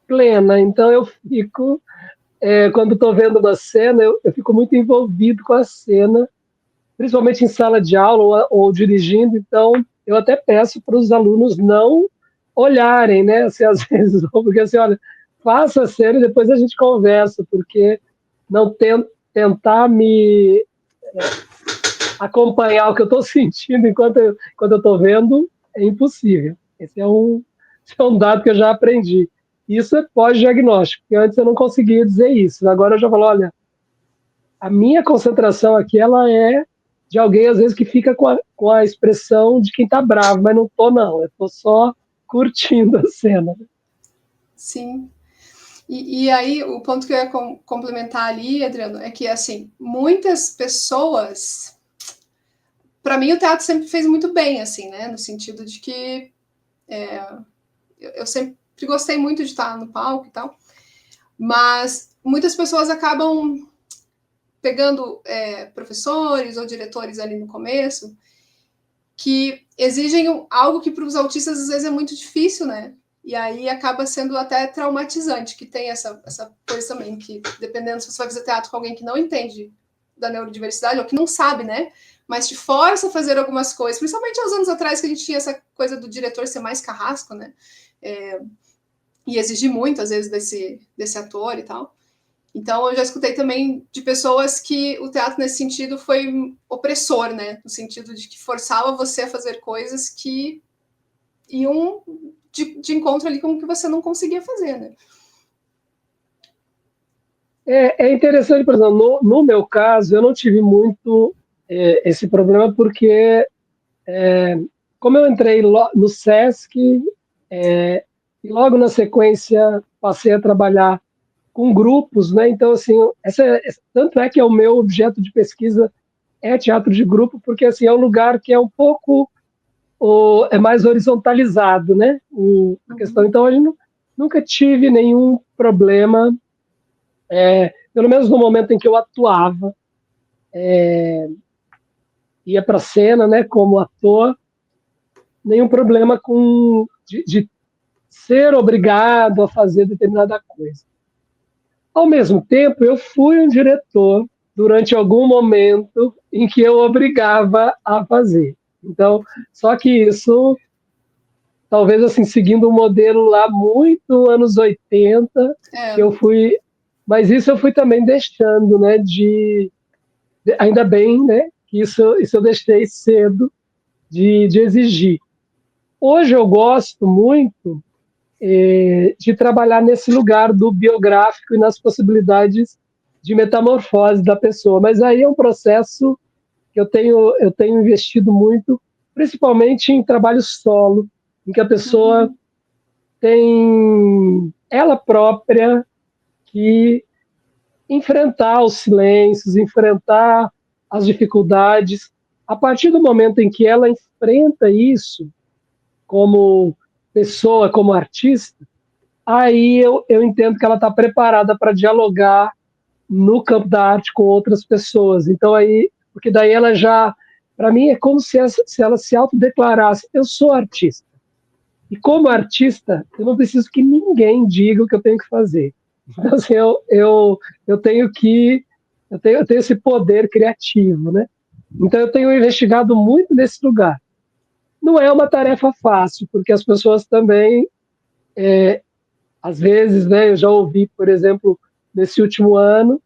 Speaker 2: plena, então eu fico, quando estou vendo uma cena, eu fico muito envolvido com a cena, principalmente em sala de aula ou dirigindo, então eu até peço para os alunos não olharem, né, assim, às vezes, porque assim, olha, faça a cena e depois a gente conversa, porque não tentar me acompanhar o que eu estou sentindo enquanto eu estou vendo é impossível. Esse é um dado que eu já aprendi. Isso é pós-diagnóstico, porque antes eu não conseguia dizer isso. Agora eu já falo, olha, a minha concentração aqui ela é de alguém, às vezes, que fica com a expressão de quem está bravo, mas não estou, não. Eu estou só curtindo a cena.
Speaker 1: Sim. E aí, o ponto que eu ia complementar ali, Adriano, é que, assim, muitas pessoas para mim o teatro sempre fez muito bem, assim, né? No sentido de que eu sempre gostei muito de estar no palco e tal, mas muitas pessoas acabam pegando professores ou diretores ali no começo que exigem algo que para os autistas às vezes é muito difícil, né? E aí acaba sendo até traumatizante, que tem essa coisa também, que dependendo se você vai fazer teatro com alguém que não entende da neurodiversidade, ou que não sabe, né? Mas te força a fazer algumas coisas, principalmente aos anos atrás que a gente tinha essa coisa do diretor ser mais carrasco, né? E exigir muito, às vezes, desse ator e tal. Então, eu já escutei também de pessoas que o teatro, nesse sentido, foi opressor, né? No sentido de que forçava você a fazer coisas que iam de encontro ali com o que você não conseguia fazer, né?
Speaker 2: É interessante, por exemplo, no meu caso, eu não tive muito esse problema, porque como eu entrei no SESC, e logo na sequência passei a trabalhar com grupos, né? Então, assim, tanto é que o meu objeto de pesquisa é teatro de grupo, porque assim é um lugar que é um pouco é mais horizontalizado, né? A questão. Então, a gente nunca tive nenhum problema, pelo menos no momento em que eu atuava, ia para a cena, né? Como ator, nenhum problema de ser obrigado a fazer determinada coisa. Ao mesmo tempo, eu fui um diretor durante algum momento em que eu obrigava a fazer. Então, só que isso, talvez assim, seguindo um modelo lá muito anos 80, que eu fui, mas isso eu fui também deixando, né, ainda bem, né, que isso eu deixei cedo de exigir. Hoje eu gosto muito de trabalhar nesse lugar do biográfico e nas possibilidades de metamorfose da pessoa. Mas aí é um processo que eu tenho investido muito, principalmente em trabalho solo, em que a pessoa tem ela própria que enfrentar os silêncios, enfrentar as dificuldades. A partir do momento em que ela enfrenta isso como pessoa, como artista, aí eu entendo que ela está preparada para dialogar no campo da arte com outras pessoas. Então aí, porque daí ela já, para mim é como se ela se autodeclarasse: eu sou artista. E como artista, eu não preciso que ninguém diga o que eu tenho que fazer. Então assim, eu tenho eu tenho esse poder criativo, né? Então eu tenho investigado muito nesse lugar. Não é uma tarefa fácil, porque as pessoas também às vezes, né, eu já ouvi, por exemplo, nesse último ano,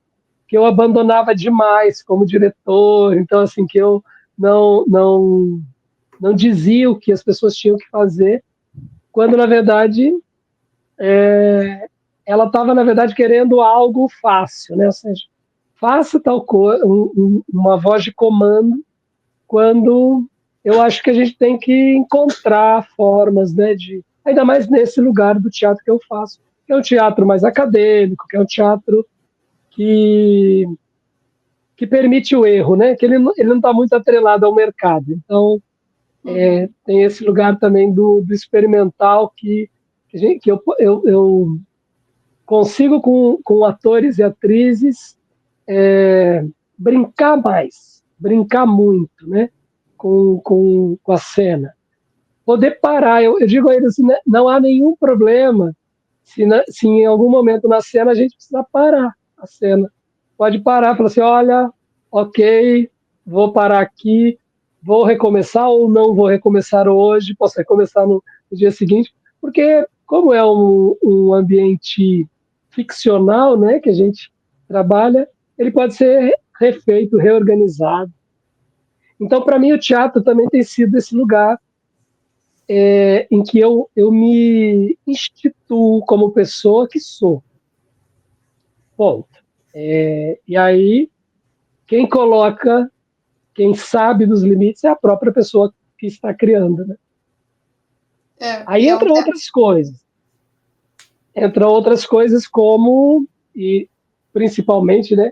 Speaker 2: que eu abandonava demais como diretor, então assim que eu não não não dizia o que as pessoas tinham que fazer, quando na verdade ela estava na verdade querendo algo fácil, né? Ou seja, faça tal coisa, uma voz de comando, quando eu acho que a gente tem que encontrar formas, né, de ainda mais nesse lugar do teatro que eu faço, que é um teatro mais acadêmico, que é um teatro que permite o erro, né? Que ele não está muito atrelado ao mercado. Então, tem esse lugar também do experimental que eu consigo, com atores e atrizes, brincar mais, brincar muito, né? Com a cena. Poder parar. Eu digo a eles assim, né, não há nenhum problema se em algum momento na cena a gente precisa parar a cena. Pode parar e falar assim: olha, ok, vou parar aqui, vou recomeçar ou não vou recomeçar hoje, posso recomeçar no dia seguinte, porque como é um ambiente ficcional, né, que a gente trabalha, ele pode ser refeito, reorganizado. Então, para mim, o teatro também tem sido esse lugar em que eu me instituo como pessoa que sou. Ponto. E aí, quem coloca, quem sabe dos limites é a própria pessoa que está criando, né? Aí entram outras coisas. Entram outras coisas como, e principalmente, né,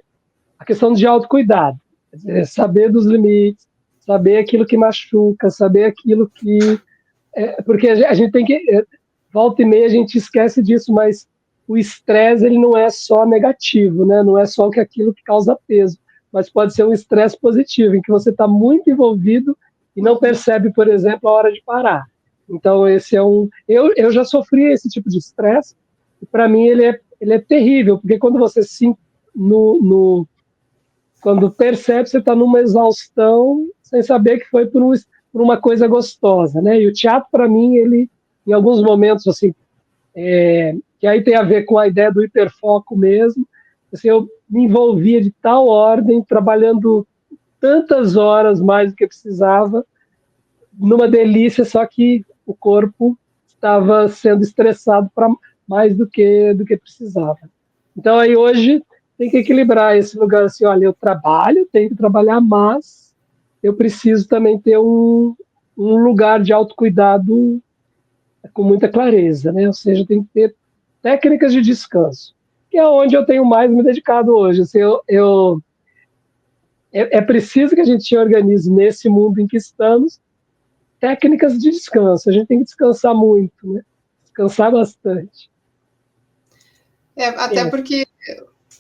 Speaker 2: a questão de autocuidado. Quer dizer, saber dos limites, saber aquilo que machuca, saber aquilo que... porque a gente tem que... volta e meia a gente esquece disso, mas o estresse ele não é só negativo, né? Não é só aquilo que causa peso, mas pode ser um estresse positivo, em que você está muito envolvido e não percebe, por exemplo, a hora de parar. Então, esse é um... Eu já sofri esse tipo de estresse, e para mim ele é terrível, porque quando você se... quando percebe, você está numa exaustão, sem saber que foi por uma coisa gostosa, né? E o teatro, para mim, ele, em alguns momentos, assim, que aí tem a ver com a ideia do hiperfoco mesmo, assim, eu me envolvia de tal ordem, trabalhando tantas horas mais do que precisava, numa delícia, só que o corpo estava sendo estressado para mais do que precisava. Então aí hoje tem que equilibrar esse lugar assim, olha, eu trabalho, tenho que trabalhar, mas eu preciso também ter um lugar de autocuidado com muita clareza, né? Ou seja, tem que ter técnicas de descanso, que é onde eu tenho mais me dedicado hoje. Assim, é preciso que a gente organize nesse mundo em que estamos técnicas de descanso. A gente tem que descansar muito, né? Descansar bastante.
Speaker 1: Até porque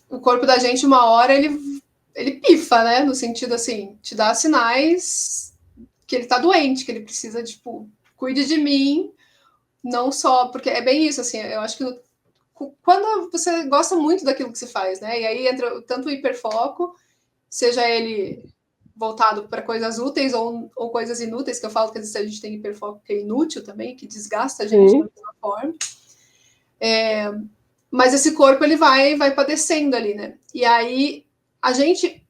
Speaker 1: o corpo da gente, uma hora, ele pifa, né? No sentido assim, te dá sinais que ele tá doente, que ele precisa, tipo, cuide de mim, não só, porque é bem isso, assim, eu acho que quando você gosta muito daquilo que você faz, né? E aí entra tanto o hiperfoco, seja ele voltado para coisas úteis ou coisas inúteis, que eu falo que às vezes a gente tem hiperfoco que é inútil também, que desgasta a gente da mesma forma. Mas esse corpo ele vai padecendo ali, né? E aí a gente,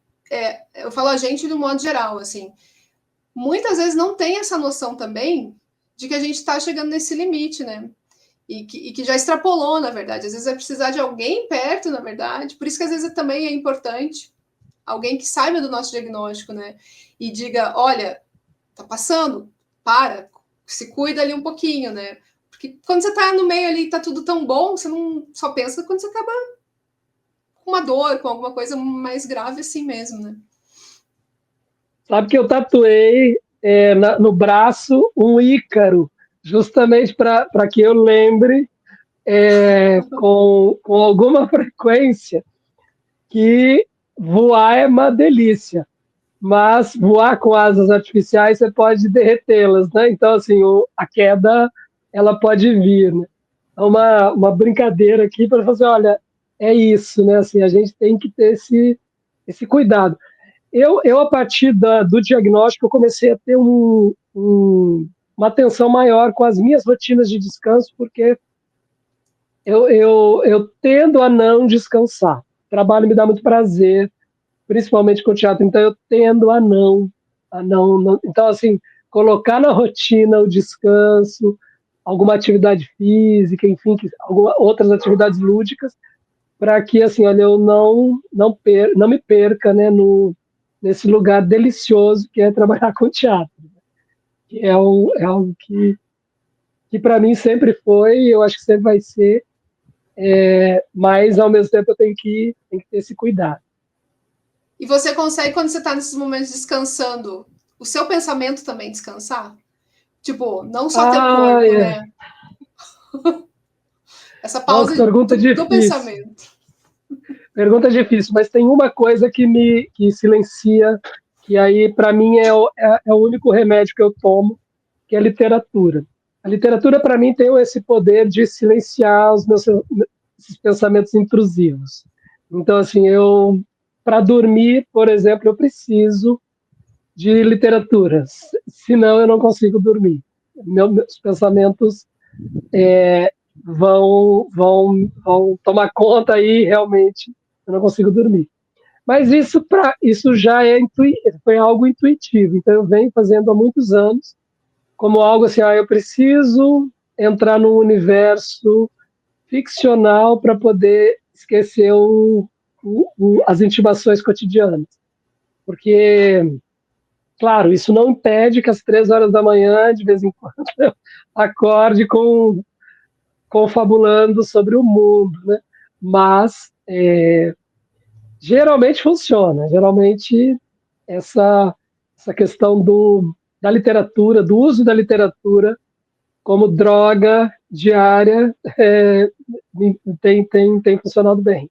Speaker 1: eu falo a gente do modo geral, assim, muitas vezes não tem essa noção também de que a gente está chegando nesse limite, né? E que já extrapolou, na verdade. Às vezes vai precisar de alguém perto, na verdade. Por isso que às vezes também é importante alguém que saiba do nosso diagnóstico, né? E diga, olha, tá passando, para, se cuida ali um pouquinho, né? Porque quando você tá no meio ali, tá tudo tão bom, você não só pensa quando você acaba com uma dor, com alguma coisa mais grave assim mesmo, né?
Speaker 2: Sabe que eu tatuei no braço um ícaro, justamente para que eu lembre com alguma frequência que voar é uma delícia, mas voar com asas artificiais você pode derretê-las, né? Então, assim, a queda ela pode vir, né? É uma brincadeira aqui para fazer, olha, é isso, né? Assim, a gente tem que ter esse cuidado. Eu a partir do diagnóstico, eu comecei a ter uma atenção maior com as minhas rotinas de descanso, porque eu tendo a não descansar. O trabalho me dá muito prazer, principalmente com o teatro, então eu tendo a não. Então, assim, colocar na rotina o descanso, alguma atividade física, enfim, outras atividades lúdicas, para que, assim, olha, eu não me perca, né, nesse lugar delicioso que é trabalhar com teatro. Que é algo que para mim sempre foi, e eu acho que sempre vai ser, mas ao mesmo tempo eu tenho que ter esse cuidado.
Speaker 1: E você consegue, quando você está nesses momentos descansando, o seu pensamento também descansar? Tipo, não só teu corpo, né? Essa
Speaker 2: Nossa,
Speaker 1: pausa
Speaker 2: pergunta
Speaker 1: do
Speaker 2: difícil.
Speaker 1: pensamento.
Speaker 2: Pergunta difícil, mas tem uma coisa que silencia, que aí para mim é o único remédio que eu tomo, que é a literatura. A literatura para mim tem esse poder de silenciar esses pensamentos intrusivos. Então assim, para dormir, por exemplo, eu preciso de literatura, senão eu não consigo dormir. Meus pensamentos vão tomar conta aí, realmente eu não consigo dormir. Mas isso já foi algo intuitivo, então eu venho fazendo há muitos anos, como algo assim, eu preciso entrar num universo ficcional para poder esquecer as intimações cotidianas. Porque, claro, isso não impede que às 3 horas da manhã, de vez em quando, eu acorde confabulando sobre o mundo, né? Mas geralmente funciona. Geralmente essa essa questão da literatura, do uso da literatura como droga diária, tem funcionado bem.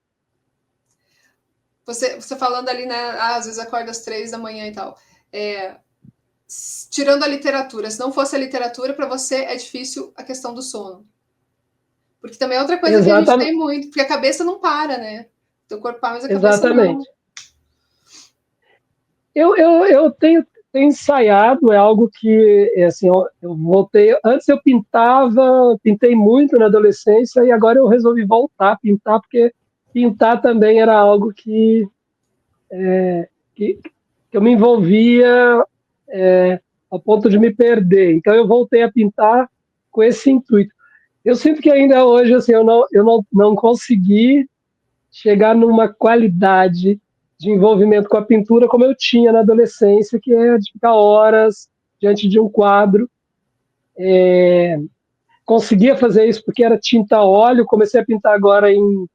Speaker 1: Você falando ali, né? Às vezes acorda às 3 da manhã e tal. Tirando a literatura, se não fosse a literatura, para você é difícil a questão do sono. Porque também é outra coisa que a gente tem muito, porque a cabeça não para, né? Teu corpo para, mas a cabeça não.
Speaker 2: Eu tenho ensaiado, é algo que, assim, eu voltei, antes eu pintei muito na adolescência e agora eu resolvi voltar a pintar, porque pintar também era algo que eu me envolvia ao ponto de me perder. Então eu voltei a pintar com esse intuito. Eu sinto que ainda hoje assim, eu não consegui chegar numa qualidade de envolvimento com a pintura como eu tinha na adolescência, que é de ficar horas diante de um quadro. Conseguia fazer isso porque era tinta a óleo, comecei a pintar agora em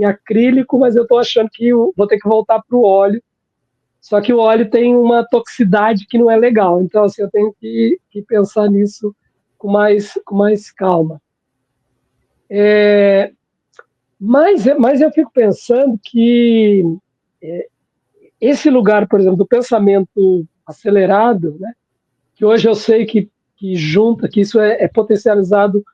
Speaker 2: acrílico, mas eu estou achando que vou ter que voltar para o óleo. Só que o óleo tem uma toxicidade que não é legal, então assim, eu tenho que pensar nisso com mais calma. Mas eu fico pensando que esse lugar, por exemplo, do pensamento acelerado, né, que hoje eu sei que junta, que isso é potencializado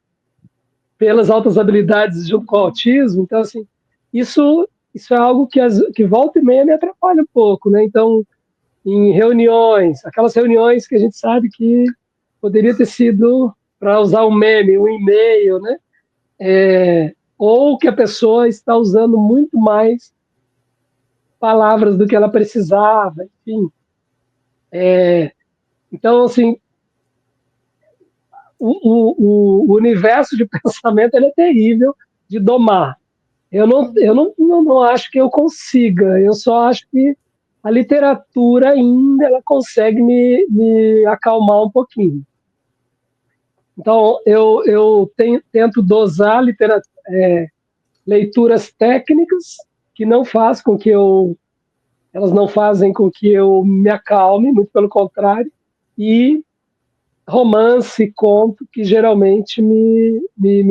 Speaker 2: pelas altas habilidades junto com o autismo, então, assim, isso é algo que volta e meia me atrapalha um pouco, né? Então, em reuniões, aquelas reuniões que a gente sabe que poderia ter sido, para usar um meme, um e-mail, né? Ou que a pessoa está usando muito mais palavras do que ela precisava, enfim. Então, assim, o universo de pensamento ele é terrível de domar. Eu não acho que eu consiga, eu só acho que a literatura ainda ela consegue me acalmar um pouquinho. Então, eu tento dosar leituras técnicas que não faz com que elas não fazem com que eu me acalme, muito pelo contrário, e romance, conto, que geralmente me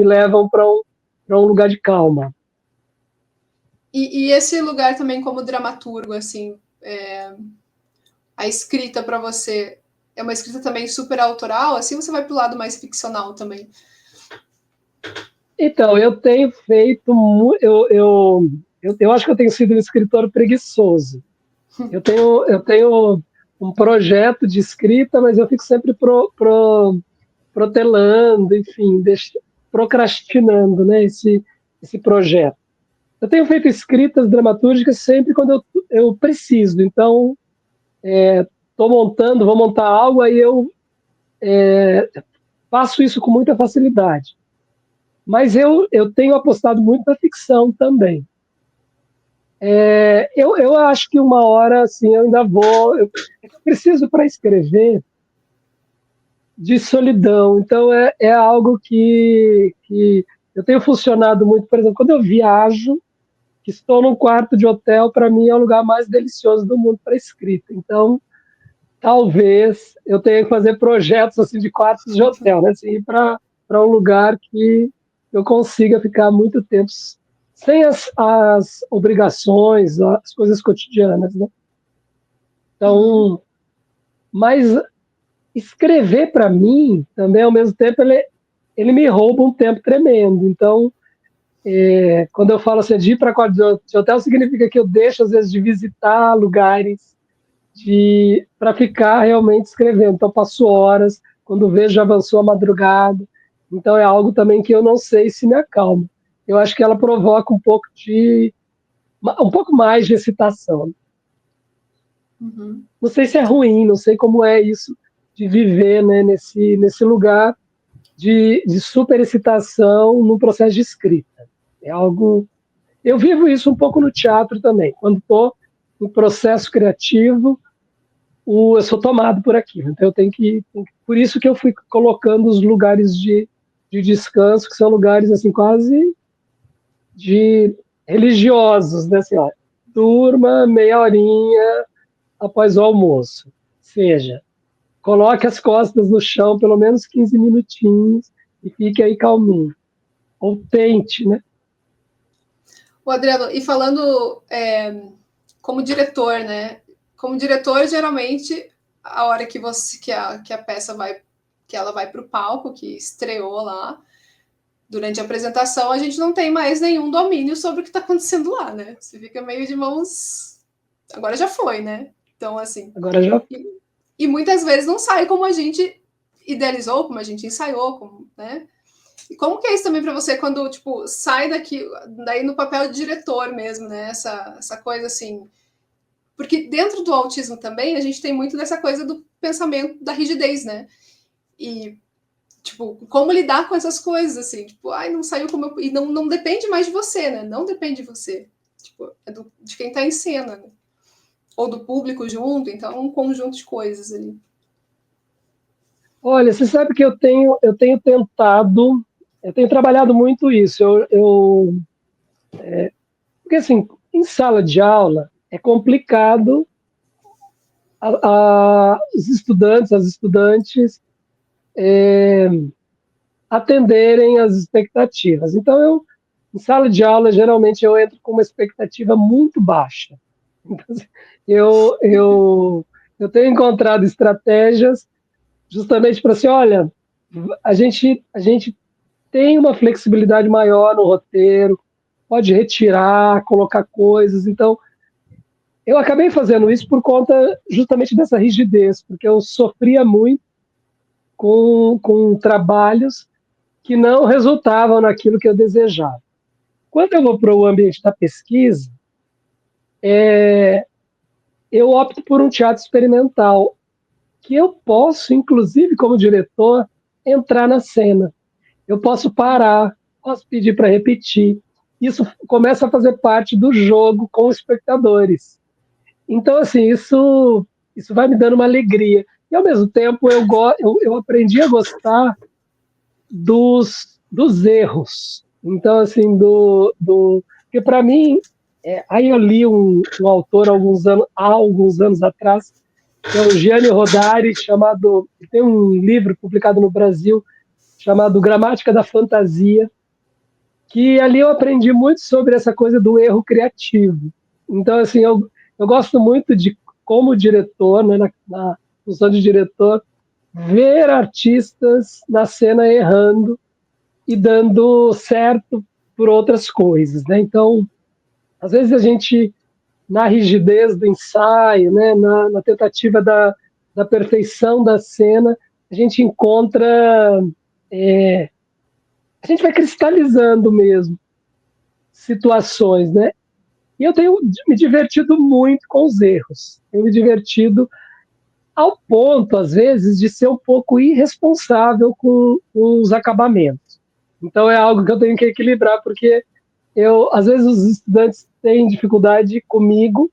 Speaker 2: levam para um lugar de calma.
Speaker 1: E esse lugar também como dramaturgo, assim, a escrita para você é uma escrita também super autoral, assim, você vai para o lado mais ficcional também?
Speaker 2: Então, eu tenho feito, eu acho que eu tenho sido um escritor preguiçoso. Eu tenho um projeto de escrita, mas eu fico sempre protelando, enfim, procrastinando, né, esse projeto. Eu tenho feito escritas dramatúrgicas sempre quando eu preciso. Então, vou montar algo, aí eu faço isso com muita facilidade. Mas eu tenho apostado muito na ficção também. Eu acho que uma hora, assim, eu ainda vou... Eu preciso, para escrever, de solidão. Então, é algo que eu tenho funcionado muito. Por exemplo, quando eu viajo, que estou num quarto de hotel, para mim é o lugar mais delicioso do mundo para escrita. Então, talvez eu tenha que fazer projetos assim de quartos de hotel, né? Assim, ir para um lugar que eu consiga ficar muito tempo sem as obrigações, as coisas cotidianas, né? Então, mas escrever para mim também ao mesmo tempo ele me rouba um tempo tremendo. Então, quando eu falo assim de ir para quarto de hotel, significa que eu deixo às vezes de visitar lugares para ficar realmente escrevendo. Então, passo horas, quando vejo, já avançou a madrugada. Então, é algo também que eu não sei se me acalma. Eu acho que ela provoca um pouco mais de excitação.
Speaker 1: Uhum.
Speaker 2: Não sei se é ruim, não sei como é isso de viver, né, nesse lugar de super excitação no processo de escrita. É algo... Eu vivo isso um pouco no teatro também. Quando estou no processo criativo, eu sou tomado por aquilo. Então eu tenho que... Por isso que eu fui colocando os lugares de descanso, que são lugares assim quase de religiosos, né? Assim, ó, turma, meia horinha após o almoço. seja, coloque as costas no chão pelo menos 15 minutinhos e fique aí calminho. Ou tente, né?
Speaker 1: O Adriano, e falando como diretor, né? Como diretor, geralmente, a hora que a peça vai, que ela vai para o palco, que estreou lá, durante a apresentação, a gente não tem mais nenhum domínio sobre o que está acontecendo lá, né? Você fica meio de mãos. Agora já foi, né? Então, assim.
Speaker 2: Agora já.
Speaker 1: E muitas vezes não sai como a gente idealizou, como a gente ensaiou, como, né? E como que é isso também para você quando, tipo, sai daqui, daí no papel de diretor mesmo, né? Essa coisa assim. Porque dentro do autismo também a gente tem muito dessa coisa do pensamento da rigidez, né? E, tipo, como lidar com essas coisas, assim, tipo, ai, não saiu como eu. E não depende mais de você, né? Não depende de você. Tipo, é de quem tá em cena, né? Ou do público junto, então é um conjunto de coisas ali.
Speaker 2: Olha, você sabe que eu tenho tentado, eu tenho trabalhado muito isso. Porque assim, em sala de aula é complicado os estudantes, as estudantes atenderem às expectativas. Então, em sala de aula, geralmente eu entro com uma expectativa muito baixa. Então, assim, eu, eu, eu tenho encontrado estratégias justamente para assim, olha, a gente tem uma flexibilidade maior no roteiro, pode retirar, colocar coisas. Então, eu acabei fazendo isso por conta justamente dessa rigidez, porque eu sofria muito com trabalhos que não resultavam naquilo que eu desejava. Quando eu vou para o ambiente da pesquisa, eu opto por um teatro experimental, que eu posso, inclusive como diretor, entrar na cena. Eu posso parar, posso pedir para repetir. Isso começa a fazer parte do jogo com os espectadores. Então, assim, isso vai me dando uma alegria. E, ao mesmo tempo, eu aprendi a gostar dos erros. Então, assim, porque para mim, aí eu li um autor há alguns anos atrás, que é o Gianni Rodari, tem um livro publicado no Brasil chamado Gramática da Fantasia, que ali eu aprendi muito sobre essa coisa do erro criativo. Então, assim, eu gosto muito de, como diretor, né, na função de diretor, ver artistas na cena errando e dando certo por outras coisas, né? Então, às vezes a gente, na rigidez do ensaio, né, na tentativa da perfeição da cena, a gente encontra, a gente vai cristalizando mesmo situações, né? E eu tenho me divertido muito com os erros. Tenho me divertido ao ponto, às vezes, de ser um pouco irresponsável com os acabamentos. Então é algo que eu tenho que equilibrar, porque às vezes os estudantes têm dificuldade comigo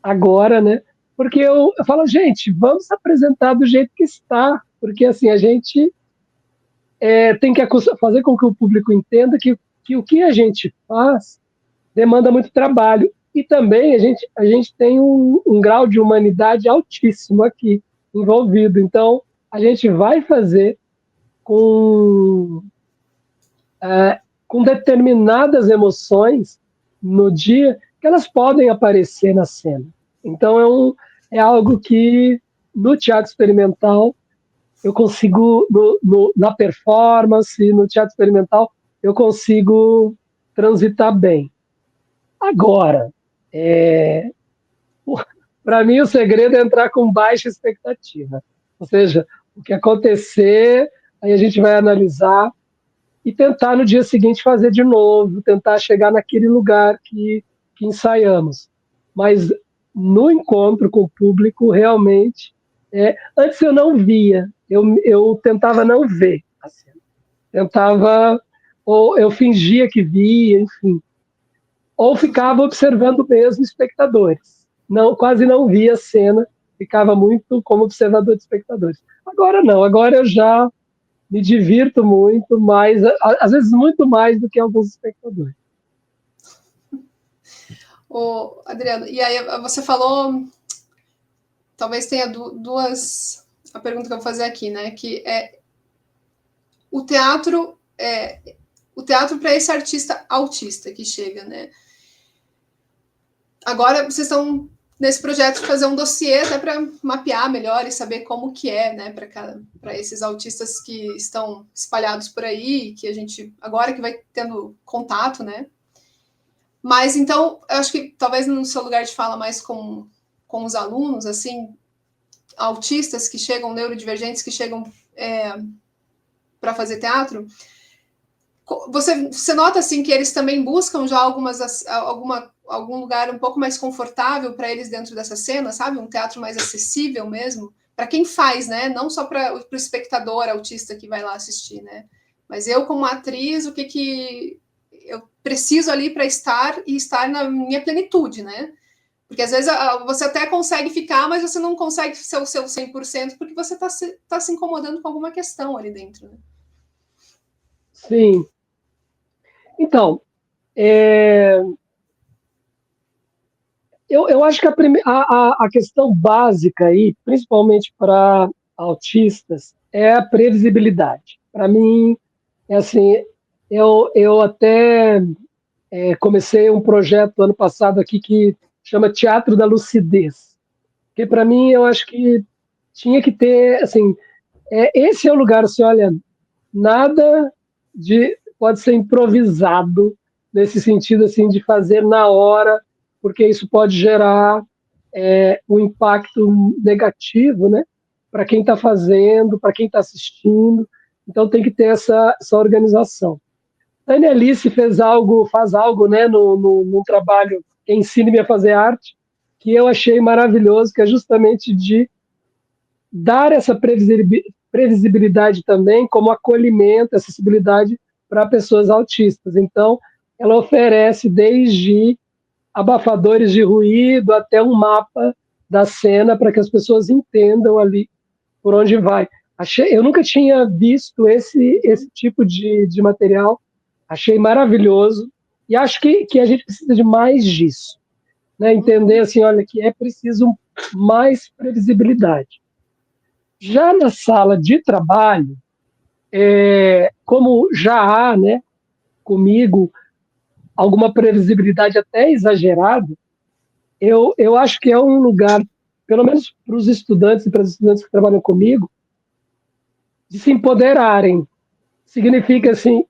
Speaker 2: agora, né? Porque eu falo, gente, vamos apresentar do jeito que está, porque assim a gente tem que fazer com que o público entenda que o que a gente faz demanda muito trabalho. E também a gente tem um grau de humanidade altíssimo aqui envolvido. Então, a gente vai fazer com, com determinadas emoções no dia que elas podem aparecer na cena. Então, é algo que no teatro experimental eu consigo, na performance, no teatro experimental, eu consigo transitar bem. Agora, para mim, o segredo é entrar com baixa expectativa. Ou seja, o que acontecer, aí a gente vai analisar e tentar no dia seguinte fazer de novo, tentar chegar naquele lugar que ensaiamos. Mas no encontro com o público, realmente, antes eu não via, eu tentava não ver a cena. Tentava, ou eu fingia que via, enfim. Ou ficava observando mesmo espectadores. Não, quase não via a cena, ficava muito como observador de espectadores. Agora não, agora eu já me divirto muito mais, às vezes muito mais do que alguns espectadores.
Speaker 1: Adriano, e aí você falou talvez tenha duas... A pergunta que eu vou fazer aqui, né? Que é o teatro para esse artista autista que chega, né? Agora vocês estão nesse projeto de fazer um dossiê até para mapear melhor e saber como que é, né, para esses autistas que estão espalhados por aí, que a gente agora que vai tendo contato, né? Mas então, eu acho que talvez no seu lugar de fala mais com os alunos, assim, autistas que chegam, neurodivergentes que chegam para fazer teatro, você nota assim que eles também buscam já algum lugar um pouco mais confortável para eles dentro dessa cena, sabe? Um teatro mais acessível mesmo, para quem faz, né? Não só para o espectador autista que vai lá assistir, né? Mas eu, como atriz, o que eu preciso ali para estar na minha plenitude, né? Porque às vezes você até consegue ficar, mas você não consegue ser o seu 100% porque você está se incomodando com alguma questão ali dentro, né?
Speaker 2: Sim. Então, eu acho que a questão básica aí, principalmente para autistas, é a previsibilidade. Para mim, é assim, eu até comecei um projeto ano passado aqui que chama Teatro da Lucidez, que para mim eu acho que tinha que ter, assim, esse é o lugar, assim, olha, nada pode ser improvisado nesse sentido assim de fazer na hora, porque isso pode gerar um impacto negativo, né, para quem está fazendo, para quem está assistindo. Então tem que ter essa organização. A Annelise faz algo, né, no trabalho que Ensine-me a Fazer Arte, que eu achei maravilhoso, que é justamente de dar essa previsibilidade também como acolhimento, acessibilidade para pessoas autistas. Então, ela oferece desde abafadores de ruído até um mapa da cena para que as pessoas entendam ali por onde vai. Eu nunca tinha visto esse tipo de material, achei maravilhoso e acho que a gente precisa de mais disso, né? Entender assim, olha, que é preciso mais previsibilidade. Já na sala de trabalho, como já há, né, comigo, alguma previsibilidade até exagerada, eu acho que é um lugar, pelo menos para os estudantes e para as estudantes que trabalham comigo, de se empoderarem. Significa assim,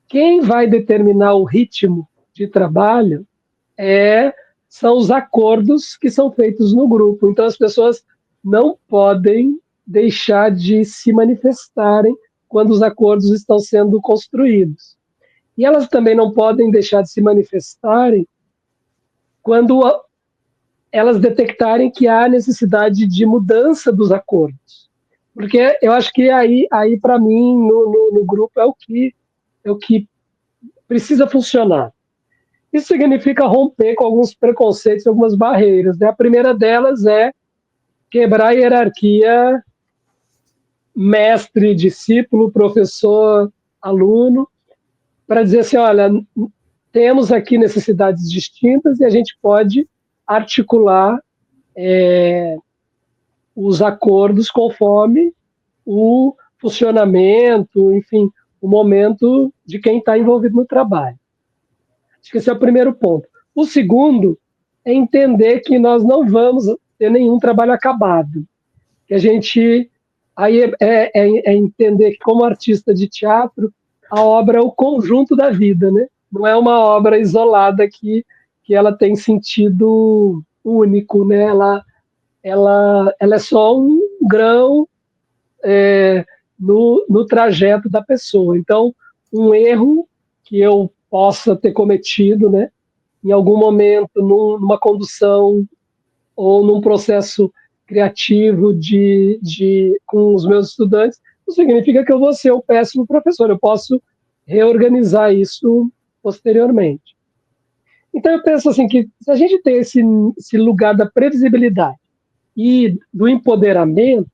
Speaker 2: quem vai determinar o ritmo de trabalho são os acordos que são feitos no grupo. Então as pessoas não podem deixar de se manifestarem quando os acordos estão sendo construídos. E elas também não podem deixar de se manifestarem quando elas detectarem que há necessidade de mudança dos acordos. Porque eu acho que aí para mim, no grupo, é o que precisa funcionar. Isso significa romper com alguns preconceitos, algumas barreiras, né? A primeira delas é quebrar a hierarquia mestre, discípulo, professor, aluno, para dizer assim, olha, temos aqui necessidades distintas e a gente pode articular os acordos conforme o funcionamento, enfim, o momento de quem está envolvido no trabalho. Acho que esse é o primeiro ponto. O segundo é entender que nós não vamos ter nenhum trabalho acabado. Que a gente aí é entender que, como artista de teatro, a obra é o conjunto da vida, né? Não é uma obra isolada que ela tem sentido único, né? Ela é só um grão no trajeto da pessoa. Então, um erro que eu possa ter cometido, né? Em algum momento, numa condução ou num processo criativo com os meus estudantes, não significa que eu vou ser o péssimo professor, eu posso reorganizar isso posteriormente. Então eu penso assim que se a gente tem esse lugar da previsibilidade e do empoderamento,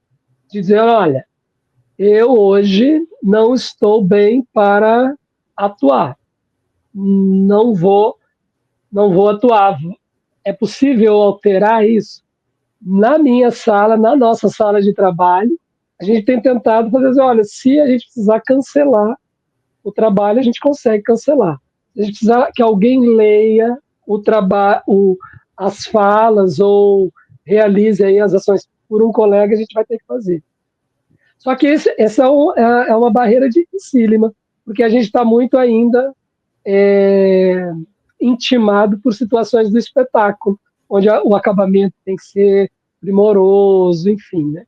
Speaker 2: de dizer, olha, eu hoje não estou bem para atuar, não vou atuar. É possível alterar isso? na minha sala, na nossa sala de trabalho, a gente tem tentado fazer assim, olha, se a gente precisar cancelar o trabalho, a gente consegue cancelar. Se a gente precisar que alguém leia o trabalho, as falas ou realize aí as ações por um colega, a gente vai ter que fazer. Só que essa é uma barreira dificílima, porque a gente está muito ainda intimado por situações do espetáculo, onde o acabamento tem que ser primoroso, enfim, né?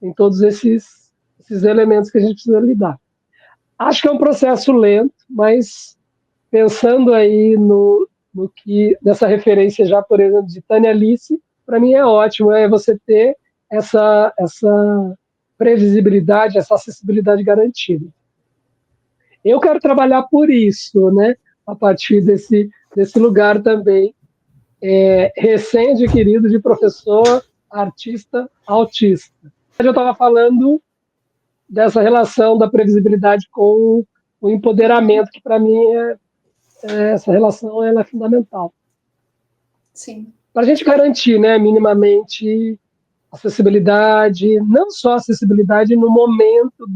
Speaker 2: Tem todos esses elementos que a gente precisa lidar. Acho que é um processo lento, mas pensando aí no que, nessa referência já, por exemplo, de Tânia Alice, para mim é ótimo, é você ter essa previsibilidade, essa acessibilidade garantida. Eu quero trabalhar por isso, né? A partir desse lugar também, recém-adquirido de professor, artista, autista. Eu estava falando dessa relação da previsibilidade com o empoderamento, que para mim essa relação ela é fundamental.
Speaker 1: Sim.
Speaker 2: Para a gente garantir, né, minimamente acessibilidade, não só acessibilidade no momento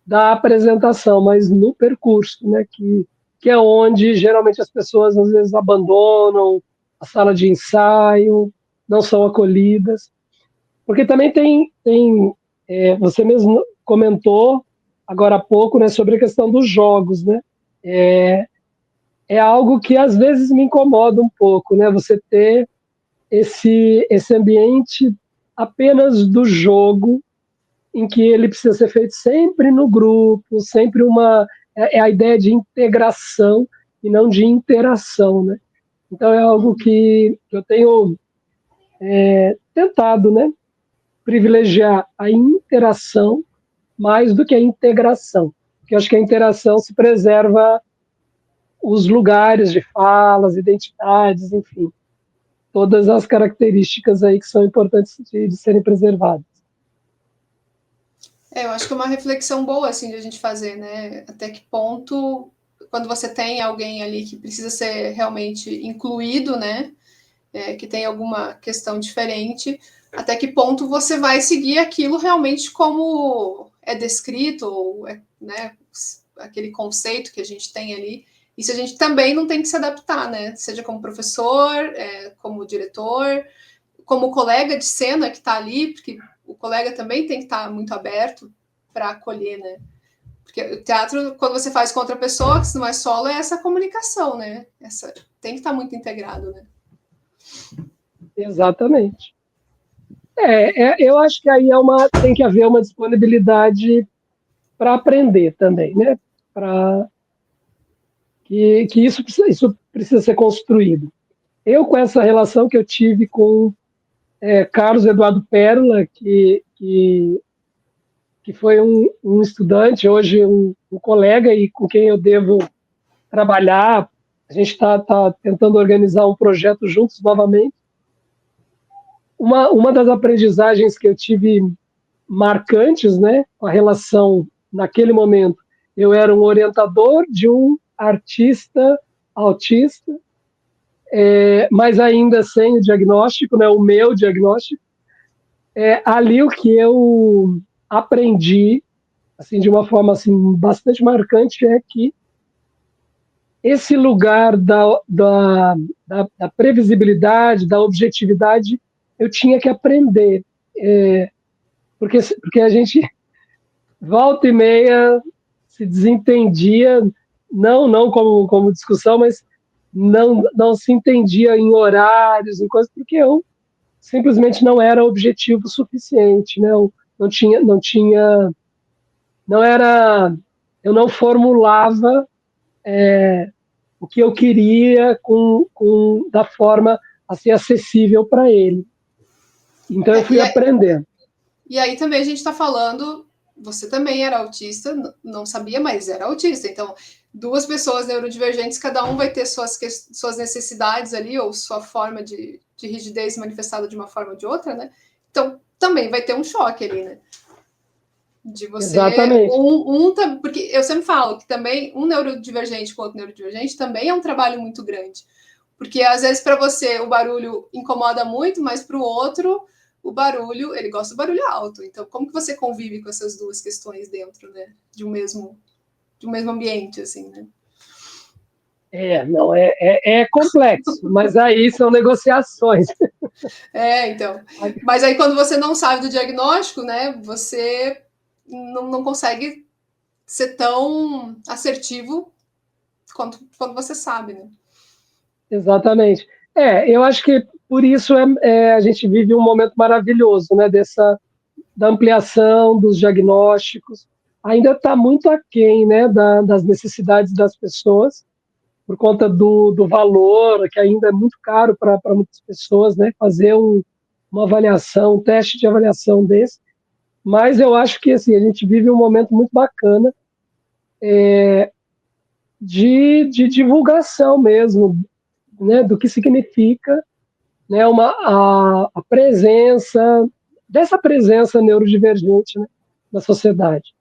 Speaker 2: da apresentação, mas no percurso, né, que é onde geralmente as pessoas às vezes abandonam a sala de ensaio, não são acolhidas, porque também você mesmo comentou agora há pouco, né, sobre a questão dos jogos, né, é algo que às vezes me incomoda um pouco, né, você ter esse ambiente apenas do jogo, em que ele precisa ser feito sempre no grupo, sempre é a ideia de integração e não de interação, né? Então é algo que eu tenho tentado, né, privilegiar a interação mais do que a integração, porque eu acho que a interação se preserva os lugares de falas, identidades, enfim, todas as características aí que são importantes de serem preservadas.
Speaker 1: Eu acho que é uma reflexão boa, assim, de a gente fazer, né? Até que ponto, quando você tem alguém ali que precisa ser realmente incluído, né? Que tem alguma questão diferente, até que ponto você vai seguir aquilo realmente como é descrito, ou né? Aquele conceito que a gente tem ali. E se a gente também não tem que se adaptar, né? Seja como professor, como diretor, como colega de cena que está ali, porque o colega também tem que estar muito aberto para acolher, né? Porque o teatro, quando você faz com outra pessoa, que se não é solo, é essa comunicação, né? Tem que estar muito integrado, né?
Speaker 2: Exatamente. Eu acho que aí tem que haver uma disponibilidade para aprender também, né? Para que isso precisa ser construído. Eu, com essa relação que eu tive com Carlos Eduardo Pérola, que foi um estudante, hoje um colega e com quem eu devo trabalhar, a gente está tentando organizar um projeto juntos novamente. Uma das aprendizagens que eu tive marcantes, né, com a relação naquele momento, eu era um orientador de um artista autista, mas ainda sem o diagnóstico, né, o meu diagnóstico. Ali o que eu aprendi, assim, de uma forma assim, bastante marcante, é que esse lugar da previsibilidade, da objetividade, eu tinha que aprender. Porque a gente, volta e meia, se desentendia, não como discussão, mas não se entendia em horários, em coisas, porque eu simplesmente não era objetivo suficiente, né? Eu não formulava o que eu queria da forma assim, acessível para ele. Então eu fui aprendendo.
Speaker 1: E aí também a gente está falando, você também era autista, não sabia, mas era autista. Então, duas pessoas neurodivergentes, cada um vai ter suas necessidades ali, ou sua forma de rigidez manifestada de uma forma ou de outra, né? Então, também vai ter um choque ali, né? De você.
Speaker 2: Exatamente.
Speaker 1: Porque eu sempre falo que também um neurodivergente com outro neurodivergente também é um trabalho muito grande. Porque às vezes para você o barulho incomoda muito, mas para o outro o barulho, ele gosta do barulho alto. Então, como que você convive com essas duas questões dentro, né, de um mesmo ambiente, assim, né?
Speaker 2: Não, é complexo, mas aí são negociações.
Speaker 1: Então. Mas aí quando você não sabe do diagnóstico, né, você não consegue ser tão assertivo quando você sabe, né?
Speaker 2: Exatamente. Eu acho que por isso a gente vive um momento maravilhoso, né, da ampliação dos diagnósticos. Ainda está muito aquém, né, das necessidades das pessoas, por conta do valor, que ainda é muito caro para muitas pessoas, né, fazer uma avaliação, um teste de avaliação desse. Mas eu acho que assim, a gente vive um momento muito bacana de divulgação mesmo, né, do que significa, né, a presença, dessa presença neurodivergente, né, na sociedade.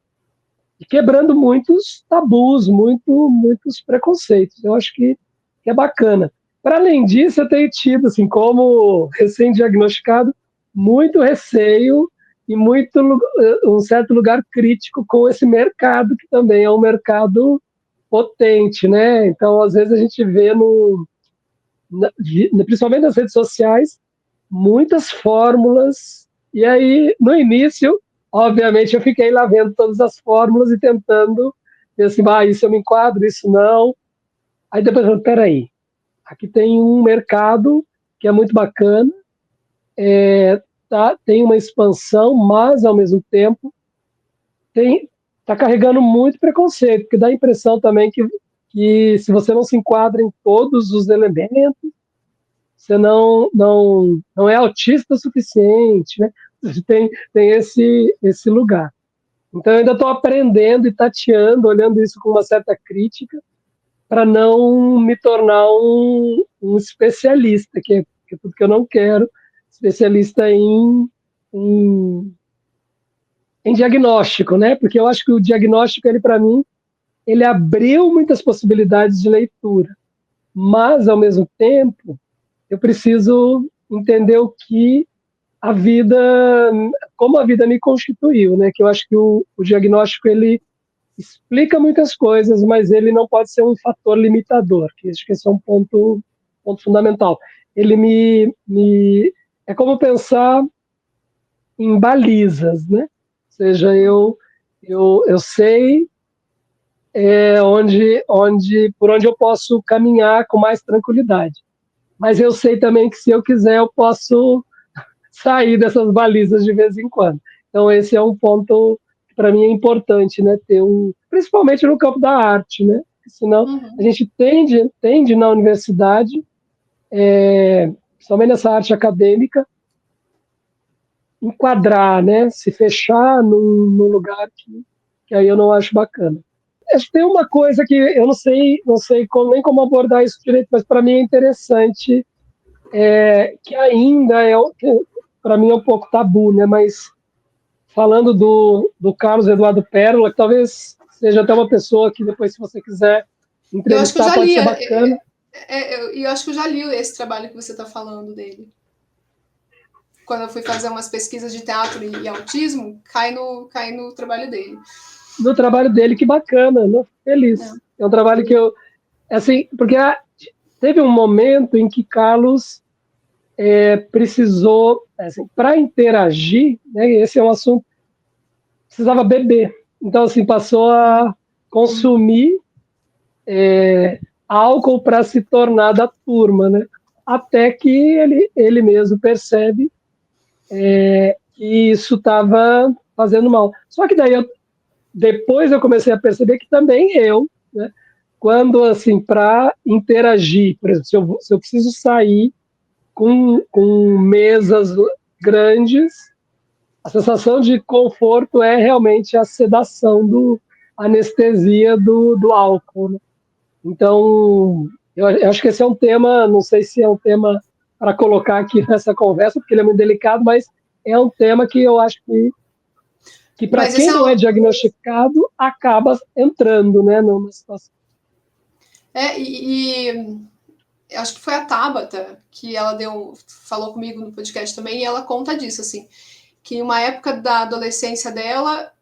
Speaker 2: E quebrando muitos tabus, muitos preconceitos. Eu acho que é bacana. Para além disso, eu tenho tido, assim, como recém-diagnosticado, muito receio e um certo lugar crítico com esse mercado, que também é um mercado potente, né? Então, às vezes a gente vê principalmente nas redes sociais, muitas fórmulas. E aí, no início, obviamente, eu fiquei lá vendo todas as fórmulas e tentando ver assim, isso eu me enquadro, isso não. Aí depois eu peraí, aqui tem um mercado que é muito bacana, tem uma expansão, mas ao mesmo tempo está carregando muito preconceito, porque dá a impressão também que se você não se enquadra em todos os elementos, você não é autista o suficiente, né? Tem esse lugar. Então, eu ainda estou aprendendo e tateando, olhando isso com uma certa crítica, para não me tornar um especialista, que é tudo que eu não quero, especialista em, em diagnóstico, né? Porque eu acho que o diagnóstico, ele para mim, ele abriu muitas possibilidades de leitura, mas, ao mesmo tempo, eu preciso entender como a vida me constituiu, né? Que eu acho que o diagnóstico ele explica muitas coisas, mas ele não pode ser um fator limitador, que acho que esse é um ponto fundamental. Ele é como pensar em balizas, né? Ou seja, eu sei por onde eu posso caminhar com mais tranquilidade. Mas eu sei também que se eu quiser eu posso sair dessas balizas de vez em quando. Então esse é um ponto que para mim é importante, né? Principalmente no campo da arte, né? Senão a gente tende na universidade, principalmente nessa arte acadêmica, enquadrar, né? Se fechar num lugar que aí eu não acho bacana. Acho que tem uma coisa que eu não sei nem como abordar isso direito, mas para mim é interessante, que ainda para mim é um pouco tabu, né? Mas falando do Carlos Eduardo Pérola, que talvez seja até uma pessoa que depois, se você quiser
Speaker 1: Eu acho que eu
Speaker 2: entrevistar,
Speaker 1: já
Speaker 2: pode
Speaker 1: li,
Speaker 2: ser bacana.
Speaker 1: eu acho que eu já li esse trabalho que você está falando dele. Quando eu fui fazer umas pesquisas de teatro e autismo, cai no trabalho dele.
Speaker 2: No trabalho dele, que bacana, né? Feliz. É um trabalho que assim, porque teve um momento em que Carlos precisou, assim, para interagir, né? Esse é um assunto, precisava beber. Então, assim, passou a consumir álcool para se tornar da turma, né? Até que ele mesmo percebe que isso estava fazendo mal. Só que daí depois eu comecei a perceber que também né, quando assim para interagir, por exemplo, se eu preciso sair com mesas grandes, a sensação de conforto é realmente a sedação a anestesia do álcool, né? Então, eu acho que esse é um tema, não sei se é um tema para colocar aqui nessa conversa, porque ele é muito delicado, mas é um tema que eu acho que para quem não é diagnosticado, acaba entrando, né, numa situação.
Speaker 1: acho que foi a Tabata que ela falou comigo no podcast também, e ela conta disso, assim, que uma época da adolescência dela,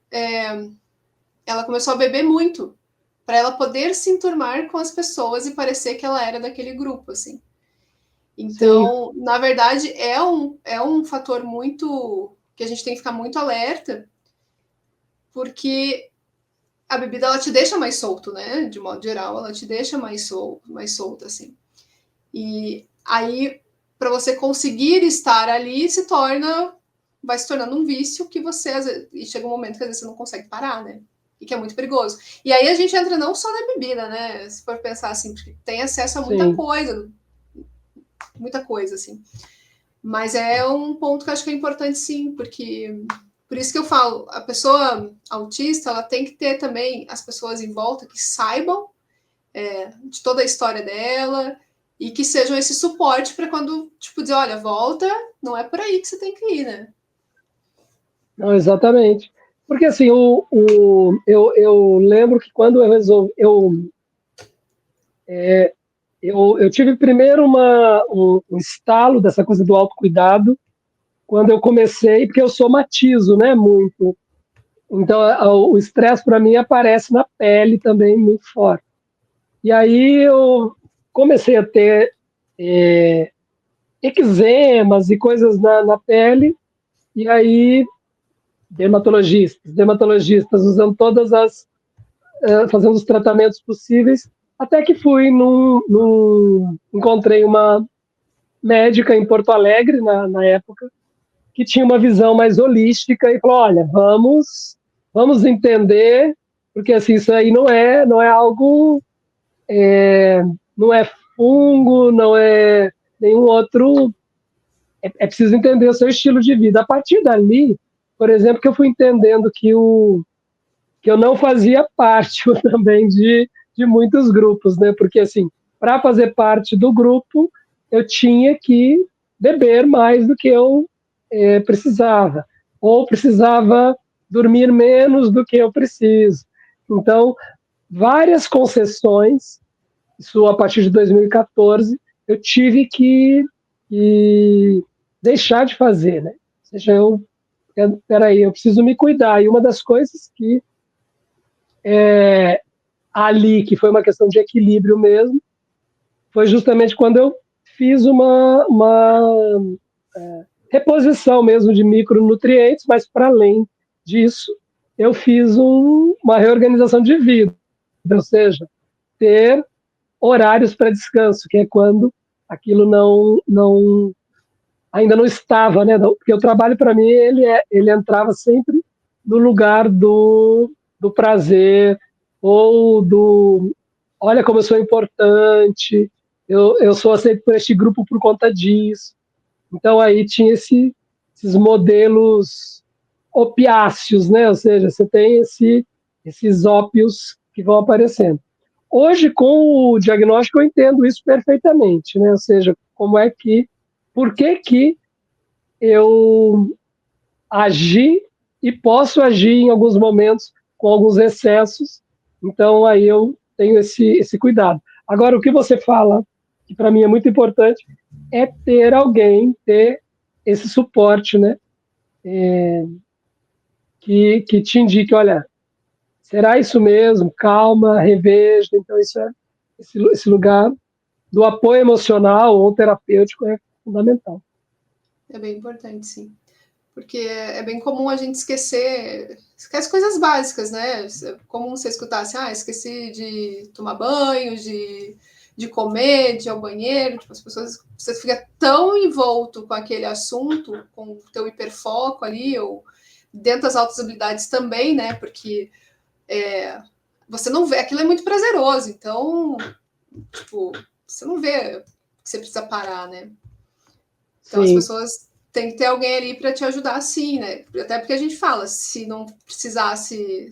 Speaker 1: ela começou a beber muito, para ela poder se enturmar com as pessoas e parecer que ela era daquele grupo, assim.
Speaker 2: Sim,
Speaker 1: Então, na verdade, é um fator muito que a gente tem que ficar muito alerta, porque a bebida ela te deixa mais solto, né? De modo geral, ela te deixa mais solto, assim. E aí, para você conseguir estar ali, vai se tornando um vício que você, às vezes, e chega um momento que às vezes você não consegue parar, né? E que é muito perigoso. E aí a gente entra não só na bebida, né? Se for pensar assim, porque tem acesso a
Speaker 2: sim.
Speaker 1: muita coisa, assim. Mas é um ponto que eu acho que é importante, sim, porque por isso que eu falo, a pessoa autista, ela tem que ter também as pessoas em volta que saibam de toda a história dela e que sejam esse suporte para quando, tipo, dizer, olha, volta, não é por aí que você tem que ir, né?
Speaker 2: Não, exatamente. Porque assim, eu lembro que quando eu resolvi, eu tive primeiro um estalo dessa coisa do autocuidado, quando eu comecei, porque eu somatizo, né, muito. Então, o estresse para mim aparece na pele também muito forte. E aí eu comecei a ter é, eczemas e coisas na pele, e aí dermatologistas usando fazendo os tratamentos possíveis, até que encontrei uma médica em Porto Alegre na época, que tinha uma visão mais holística e falou, olha, vamos entender, porque assim, isso aí não é algo, não é fungo, não é nenhum outro, é preciso entender o seu estilo de vida. A partir dali, por exemplo, que eu fui entendendo que eu não fazia parte também de muitos grupos, né? Porque, assim, para fazer parte do grupo, eu tinha que beber mais do que eu precisava, ou precisava dormir menos do que eu preciso. Então, várias concessões, isso a partir de 2014, eu tive que deixar de fazer, né? Ou seja, peraí, eu preciso me cuidar. E uma das coisas que ali, que foi uma questão de equilíbrio mesmo, foi justamente quando eu fiz uma reposição mesmo de micronutrientes, mas para além disso, eu fiz uma reorganização de vida, ou seja, ter horários para descanso, que é quando aquilo ainda não estava, né? Porque o trabalho para mim ele entrava sempre no lugar do prazer ou do olha como eu sou importante, eu sou aceito por este grupo por conta disso. Então aí tinha esses modelos opiáceos, né? Ou seja, você tem esses ópios que vão aparecendo. Hoje, com o diagnóstico, eu entendo isso perfeitamente, né? Ou seja, por que eu agi e posso agir em alguns momentos com alguns excessos, então aí eu tenho esse cuidado. Agora, o que você fala, que para mim é muito importante, é ter alguém, ter esse suporte, né? Que te indique, olha, será isso mesmo? Calma, reveja. Então, esse lugar do apoio emocional ou terapêutico é fundamental.
Speaker 1: É bem importante, sim. Porque é bem comum a gente esquece coisas básicas, né? É comum você escutar assim, esqueci de tomar banho, de comer, de ir ao banheiro. Tipo, as pessoas, você fica tão envolto com aquele assunto, com o teu hiperfoco ali, ou dentro das altas habilidades também, né? Porque você não vê, aquilo é muito prazeroso, então, tipo, você não vê que você precisa parar, né? Então as
Speaker 2: Sim,
Speaker 1: pessoas têm que ter alguém ali para te ajudar, sim, né? Até porque a gente fala, se não precisasse,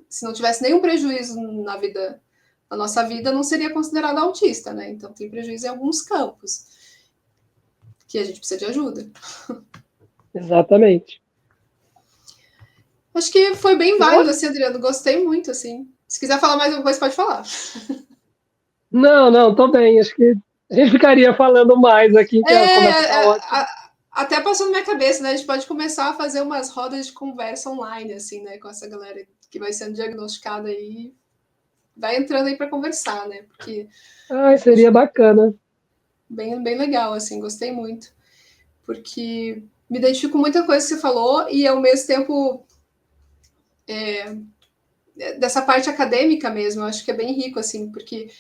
Speaker 1: se não tivesse nenhum prejuízo na nossa vida, não seria considerado autista, né? Então tem prejuízo em alguns campos que a gente precisa de ajuda.
Speaker 2: exatamente.
Speaker 1: Acho que foi bem
Speaker 2: Eu,
Speaker 1: válido, assim, Adriano. Gostei muito, assim. Se quiser falar mais alguma coisa, pode falar.
Speaker 2: não, tô bem. Acho que A gente ficaria falando mais aqui, que a conversa está ótima.
Speaker 1: Até passou na minha cabeça, né? A gente pode começar a fazer umas rodas de conversa online, assim, né? Com essa galera que vai sendo diagnosticada aí. Vai entrando aí para conversar, né? Porque
Speaker 2: Ai, seria bacana.
Speaker 1: bem legal, assim, gostei muito. Porque me identifico com muita coisa que você falou e, ao mesmo tempo, dessa parte acadêmica mesmo, eu acho que é bem rico, assim, porque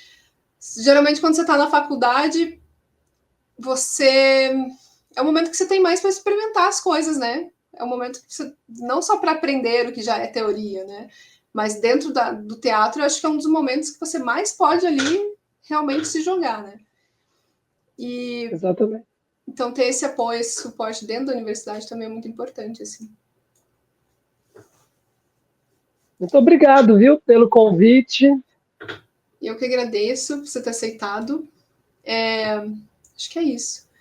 Speaker 1: geralmente quando você está na faculdade, você é o momento que você tem mais para experimentar as coisas, né? É o momento que você, não só para aprender o que já é teoria, né? Mas dentro do teatro, eu acho que é um dos momentos que você mais pode ali realmente se jogar, né? E
Speaker 2: Exatamente.
Speaker 1: então ter esse apoio, esse suporte dentro da universidade também é muito importante, assim.
Speaker 2: Muito obrigado, viu, pelo convite.
Speaker 1: Eu que agradeço por você ter aceitado. Acho que é isso.